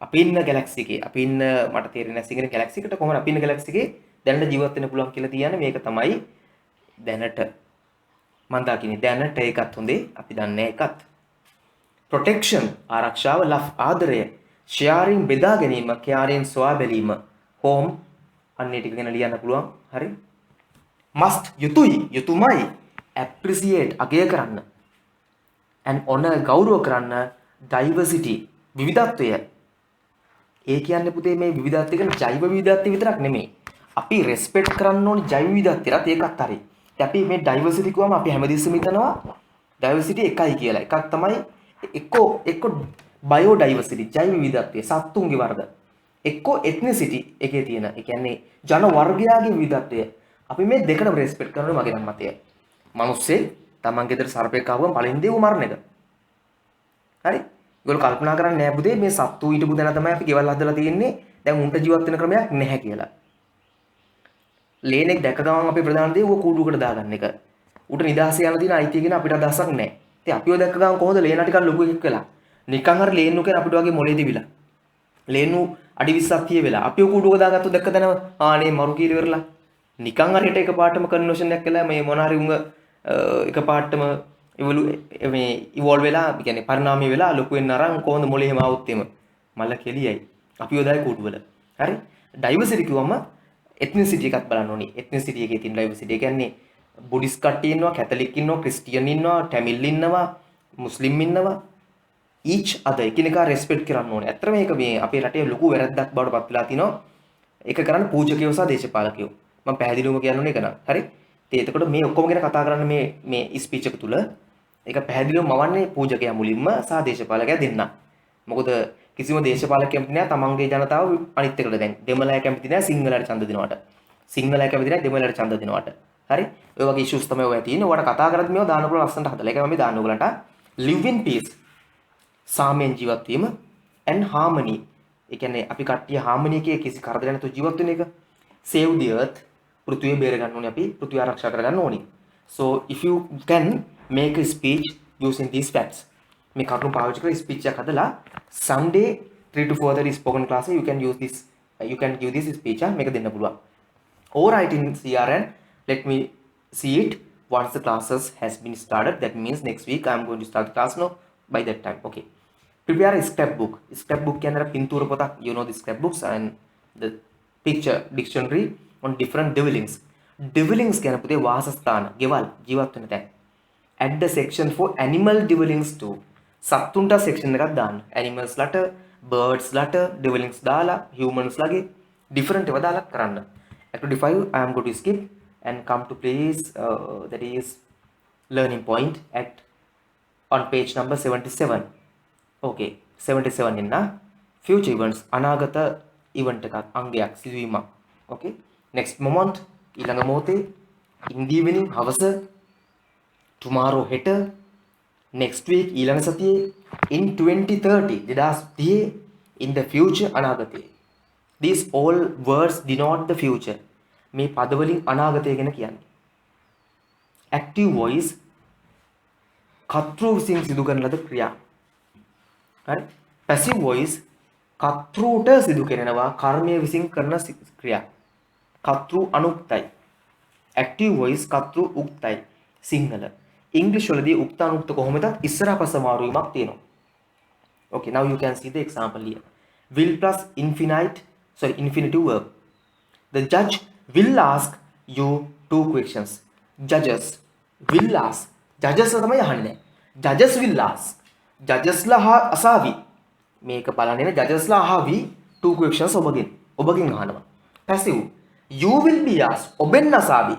අපි ඉන්න ගැලැක්සි එකේ අපි ඉන්න මට තේරෙන්නේ නැති කෙනෙක් ගැලැක්සි එකට කොහොමද අපි ඉන්න ගැලැක්සි එකේ දැනට ජීවත් වෙන්න පුළුවන් කියලා කියන්නේ මේක තමයි දැනට මම දකින්නේ දැනට ඒකත් හොඳේ අපි දන්නේ ඒකත් protection ආරක්ෂාව love ආදරය sharing බෙදා ගැනීම caring සොයා බැලීම home අන්නේ ටික ගැන ලියන්න පුළුවන් හරි must යුතුයමයි appreciate අගය කරන්න and honor ගෞරව කරන්න diversity විවිධත්වය ඒ කියන්නේ පුතේ මේ විවිධත්වය කියන්නේ ජෛව විවිධත්වය විතරක් නෙමෙයි. අපි රෙස්පෙක්ට් කරන්න ඕනේ ජෛව විවිධත්වයට ඒකත් හරි. ඉතින් අපි මේ ඩයිවර්සිටි කියවම අපි හැමදෙස්සම හිතනවා ඩයිවර්සිටි එකයි කියලා. එකක් තමයි එක්ක බයෝ ඩයිවර්සිටි ජෛව විවිධත්වය සත්තුන්ගේ වර්ග. එක්ක එත්නිසිටි එකේ තියෙන. ඒ කියන්නේ ජන වර්ගයාගේ විවිධත්වය. අපි මේ දෙකම රෙස්පෙක්ට් කරනවා මගේ නම් මතය. මිනිස්සේ තමන් ගෙදර සර්පෙක් ආවම පළවෙනි දේ උ මරණ එක. හරි? ඒගොල්ලෝ කල්පනා කරන්නේ නැහැ පුතේ මේ සත්තු ඊටපු දැන තමයි අපි ගෙවල් හදලා තියෙන්නේ. දැන් උන්ට ජීවත් වෙන ක්‍රමයක් නැහැ කියලා. ලේනෙක් දැක ගමන් අපේ ප්‍රධාන දේ ඌ කූඩුවකට දාගන්න එක. ඌට නිදහස යන දින අයිතිය කියන අපිට අදහසක් නැහැ. ඉතින් අපිව දැක ගමන් කොහොමද ලේනා ටිකක් ලොකු එකක් වෙලා. නිකන් හරි ලේන්නු කියන අපිට වගේ මොලේ තිබිලා. ලේන්නු අඩි 20ක් 30 වෙලා. අපිව කූඩුවක දාගත්තොත් දැක්ක දැනම ආනේ මරු කීරි වෙරලා. නිකන් හරියට එකපාරටම කන්වර්ෂන් එකක් කළා මේ මොන හරි උංග එකපාරටම මේ ඉවෝල්ව් වෙලා කියන්නේ පරිණාමය වෙලා ලොකු වෙන්න අරන් කොහොමද මොලේ එහෙම આવුත් එම මල්ල කෙලියයි. අපිව දායි කූඩුවල. හරි? ඩයිවර්සිටි කිව්වම එත්නිසිටි එකක් බලන්න ඕනි. එත්නිසිටි එකේ තියෙන ඩයිවර්සිටි. ඒ කියන්නේ බුද්දිස් කට්ටිය ඉන්නවා, කැතලික් ඉන්නවා, ක්‍රිස්ටියන් ඉන්නවා, ටැමිල් ඉන්නවා, මුස්ලිම් ඉන්නවා. each other එකිනෙකා රෙස්පෙක්ට් කරන්න ඕනේ. ඇත්තට මේක මේ අපේ රටේ ලොකු වැරද්දක් බවට පත් වෙලා තිනවා. ඒක කරන්නේ පූජකයෝ සහ දේශපාලකයෝ. මම පැහැදිලිවම කියන්න එක නම්. හරි? ඉතින් එතකොට මේ ඔක්කොම ගැන කතා කරන්න මේ ස්පීච් එක තුල ඒක පැහැදිලිවම මවන්නේ පූජකයා මුලින්ම සහ දේශපාලකයා දෙන්න. මොකද කිසිම දේශපාලකයෙක් කැමති නැහැ තමන්ගේ ජනතාව අනිත් එකට දැන් දෙමළයා කැමති නැහැ සිංහලයට ඡන්ද දෙනවට. සිංහලයා කැමති නැහැ දෙමළයට ඡන්ද දෙනවට. හරි? ඔය වගේ ඉෂුස් තමයි ඔය තියෙන්නේ. ඔයාලට කතා කරද්දි මේව දාන්න පුළුවන් ලස්සනට හදලා. ඒකයි මම දාන්න ඕගලන්ට live in peace. සාමයෙන් ජීවත් වීම and harmony. ඒ කියන්නේ අපි කට්ටිය harmony එකේ කිසි කරදරයක් නැතුව ජීවත් වෙන එක. Save the earth. පෘථිවිය බේර ගන්න ඕනේ අපි. පෘථිවිය ආරක්ෂා කර ගන්න ඕනේ. So if you can make a speech using these facts. මේ කරුණු පාවිච්චි කරලා ස්පීච් එකක් හදලා Sunday 3 to 4 spoken class you can use this you can give this speech මේක දෙන්න පුළුවන්. Or write in CRN let me see it once the classes has been started. That means next week I am going to start the class now by that time. Okay. Prepare a scrapbook. Scrapbook කියන්නේ පින්තූර පොතක්. You know the scrapbooks and the picture dictionary on different dwellings. Dwellings කියන්නේ පුතේ වාසස්ථාන, ගෙවල්, ජීවත් වෙන තැන්. Add the section for animal dwellings too. සත්තුන්ට section එකක් දාන්න. animals ලට, birds ලට dwellings දාලා, humans ලගේ different ඒවා දාලා කරන්න. Activity 5 I am going to skip and come to place that is learning point at on page number 77. Okay, 77 ඉන්න future events අනාගත event එකක් අංගයක් සිදුවීමක්. Okay, next moment ඊළඟ මොහොතේ in the evening හවස tomorrow හෙට next week ඊළඟ සතියේ in 2030 2030 in the future අනාගතේ. These all words denote the future. මේ පද වලින් අනාගතය ගැන කියන්නේ. Active voice කර්තෘ විසින් සිදු කරන ලද ක්‍රියා. හරි? passive voice කර්තෘට සිදු කරනවා කර්මය විසින් කරන ක්‍රියා. කර්තෘ අනුක්තයි. active voice කර්තෘ උක්තයි. සිංහල. English වලදී උක්ත අනුක්ත කොහොමද ඉස්සරහ පස්ස මාරු වීමක් තියෙනවා. Okay, now you can see the example here. Will plus infinitive verb. The judge will ask you 2 questions. Judges will ask. Judges තමයි අහන්නේ. Judges will ask. Judges ලා අසාවි. මේක බලන්නේ judges ලා අහවි 2 questions ඔබගෙන් අහනවා. Passive. You will be asked. ඔබෙන් අසාවි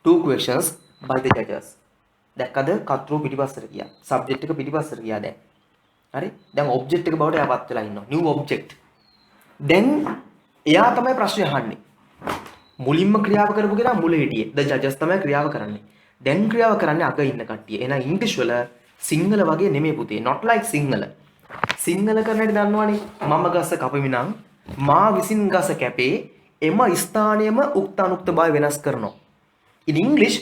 2 questions by the judges. දැක්කද කර්තෘ පිටිපස්සට ගියා. සබ්ජෙක්ට් එක පිටිපස්සට ගියා දැන්. හරි? දැන් ඔබ්ජෙක්ට් එක බවට යපත් වෙලා ඉන්නවා. new object. දැන් එයා තමයි ප්‍රශ්නේ අහන්නේ. මුලින්ම ක්‍රියාව කරපු කෙනා මුල හිටියේ. the judges තමයි ක්‍රියාව කරන්නේ. දැන් ක්‍රියාව කරන්නේ අග ඉන්න කට්ටිය. එහෙනම් ඉංග්‍රීසි වල සිංහල වගේ නෙමෙයි පුතේ. not like Sinhala. සිංහල කරන හැටි දන්නවනේ. මම ගස කපමි නම් මා විසින් ගස කැපේ එම ස්ථානයේම උක්ත අනුක්ත භාවය වෙනස් කරනවා. in English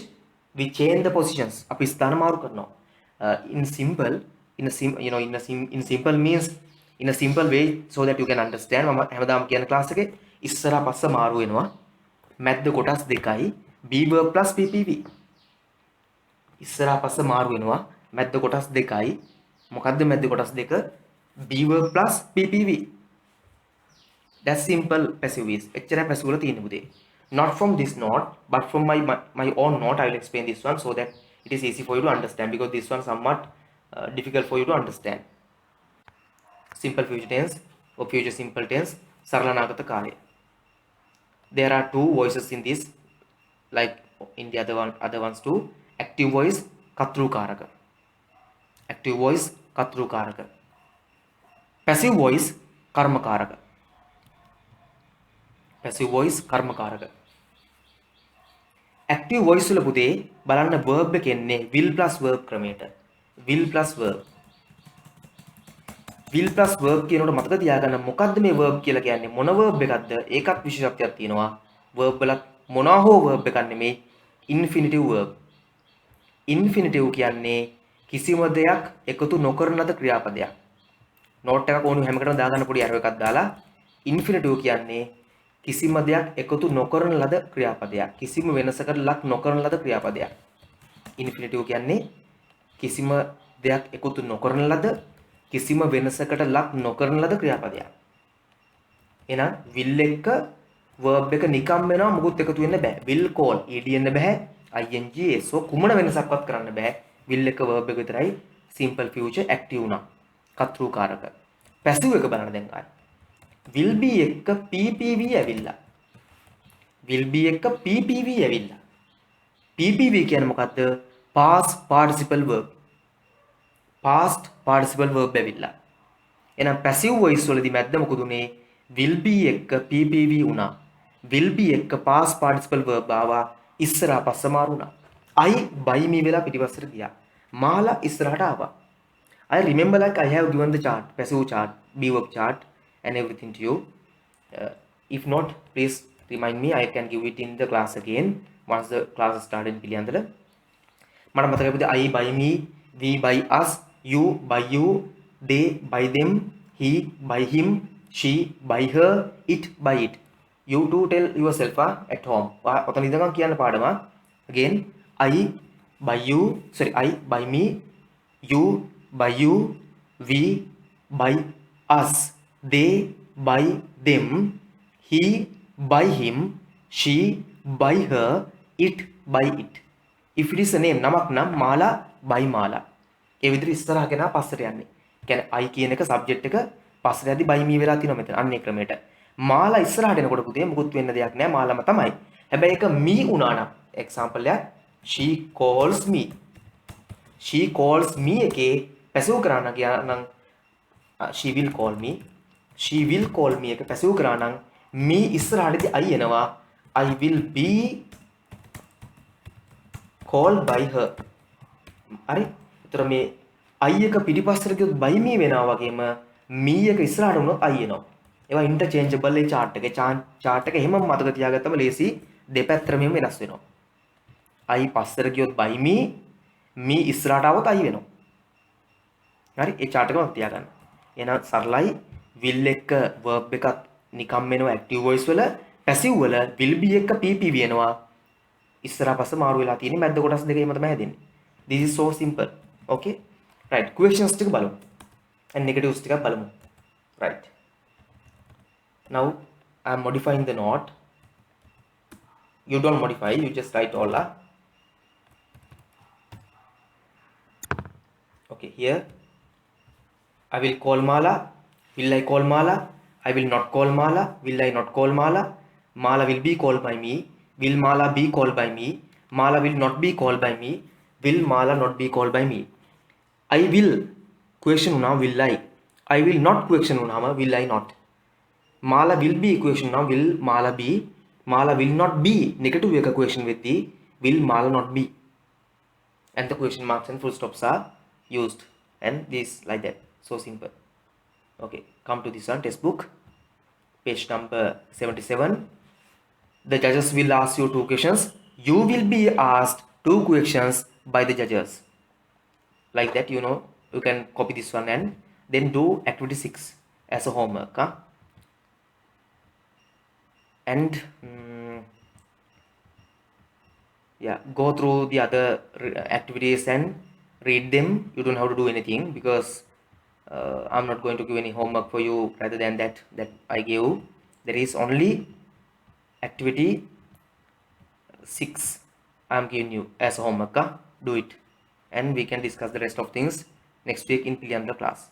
we change the positions. අපි ස්ථාන මාරු කරනවා. In simple means in a simple way so that you can understand. මම හැමදාම කියන ක්ලාස් එකේ ඉස්සරහා පස්ස මාරු වෙනවා. මැද්ද කොටස් දෙකයි be verb plus ppv. ඉස්සරහා පස්ස මාරු වෙනවා. මැද්ද කොටස් දෙකයි. මොකද්ද මැද්ද කොටස් දෙක? be verb plus ppv. That's simple passive is. එච්චරයි passive වල තියෙන්නේ පුතේ. Not from this note but from my own note I will explain this one so that it is easy for you to understand, because this one somewhat difficult for you to understand. Simple future tense or future simple tense සරල නාගත කාලය. There are 2 voices in this like in the other ones too. Active voice කර්තෘකාරක. Active voice කර්තෘකාරක. Passive voice කර්මකාරක. Passive voice කර්මකාරක. Active voice වල පුතේ බලන්න verb එක එන්නේ will plus verb ක්‍රමයට. will plus verb. will plus verb කියනකොට මතක තියාගන්න මොකද්ද මේ verb කියලා කියන්නේ මොන verb එකක්ද ඒකත් විශේෂත්වයක් තියෙනවා verb වලත් මොනවා හෝ verb එකක් නෙමෙයි infinitive verb infinitive කියන්නේ කිසිම දෙයක් එකතු නොකරන ලද ක්‍රියාපදයක් නෝට් එකක් ඕනි හැම එකටම දාගන්න පොඩි arrow එකක් දාලා infinitive කියන්නේ කිසිම දෙයක් එකතු නොකරන ලද ක්‍රියාපදයක් කිසිම වෙනසකට ලක් නොකරන ලද ක්‍රියාපදයක් infinitive කියන්නේ කිසිම දෙයක් එකතු නොකරන ලද කිසිම වෙනසකට ලක් නොකරන ලද ක්‍රියාපදයක්. එහෙනම් will එක verb එක නිකම් වෙනවා මොකුත් එකතු වෙන්න බෑ. will call ed එන්න බෑ. ing so කුමන වෙනසක්වත් කරන්න බෑ. will එක verb එක විතරයි simple future active උනා. කර්තෘකාරක. passive එක බලන්න දැන් ආයි. will be එක ppv ඇවිල්ලා. will be එක ppv ඇවිල්ලා. ppv කියන්නේ මොකද්ද? past participle verb. past participle verb ඇවිල්ලා. එහෙනම් passive voice වලදී මැද්ද මොකද උනේ? will be එක ppv වුණා. will be එක past participle verb ආවා. ඉස්සරහා පස්ස මාරුණා. I by me වෙලා පිටිපස්සට ගියා. මාලා ඉස්සරහට ආවා. I remember like I have given the chart, passive chart, be verb chart and everything to you. If not, please remind me. I can give it in the class again once the class started in Piliyandala. මට මතකයි පුතේ I by me, we by us, you by you, they by them, he by him, she by her, it by it. You to tell yourself at home. ඔතන ඉඳන් කියන්න පාඩම. Again, I by you, sorry, I by me, you by you, we by us, they by them, he by him, she by her, it by it. If it is a name නමක් නම් මාලා by මාලා. ඒ විදිහට ඉස්සරහ ගෙනා පස්සට යන්නේ. කියන්නේ I කියන එක subject එක පස්සට යද්දි by me වෙලා තියෙනවා මෙතන. අන්න ඒ ක්‍රමයට. මාලා ඉස්සරහට එනකොට පුතේ මුකුත් වෙන්න දෙයක් නැහැ. මාලාම තමයි. හැබැයි ඒක me වුණා නම් example එකක් she calls me. she calls me එකේ passive කරන්න ගියා නම් she will call me. she will call me එක passive කරා නම් me ඉස්සරහටදී I එනවා. I will be called by her. හරි? ඒතර මේ I එක පිටිපස්සට ගියොත් by me වෙනවා වගේම me එක ඉස්සරහට වුණොත් I එනවා. ඒවා interchangeable ඒ chart එකේ chart එක එහෙම මතක තියාගත්තම ලේසි දෙපැත්තටම එහෙම වෙනස් වෙනවා. I පස්සට ගියොත් by me ඉස්සරහට આવොත් I වෙනවා. හරි? ඒ chart එක මතක තියාගන්න. එහෙනම් සරලයි will එක verb එකක් නිකම් වෙනවා active voice වල passive වල will be එක ppv වෙනවා. ඉස්සරහ පස්ස මාරු වෙලා තියෙන්නේ මැද්ද කොටස් දෙක එහෙම තමයි හැදෙන්නේ. This is so simple. Okay? Right. Questions ටික බලමු. and negatives ටිකක් බලමු. Right. Now I am modifying the note. You don't modify, you just write all. Okay, here I will call Mala. Will I call Mala? I will not call Mala. Will I not call Mala? Mala will be called by me. Will Mala be called by me? Mala will not be called by me. Will Mala not be called by me? I will question now will I. I will not question now will I not. Mala will be equation now will Mala be. Mala will not be negative equation with the will Mala not be. And the question marks and full stops are used and this like that. So simple. Okay, come to this one textbook page number 77. The judges will ask you 2 questions. You will be asked 2 questions by the judges. Like that, you know, you can copy this one and then do activity 6 as a homework. And yeah, go through the other activities and read them. You don't have to do anything because I'm not going to give any homework for you rather than that I gave. There is only activity 6 I'm giving you as homework. Do it and we can discuss the rest of things next week in Piliyandra class.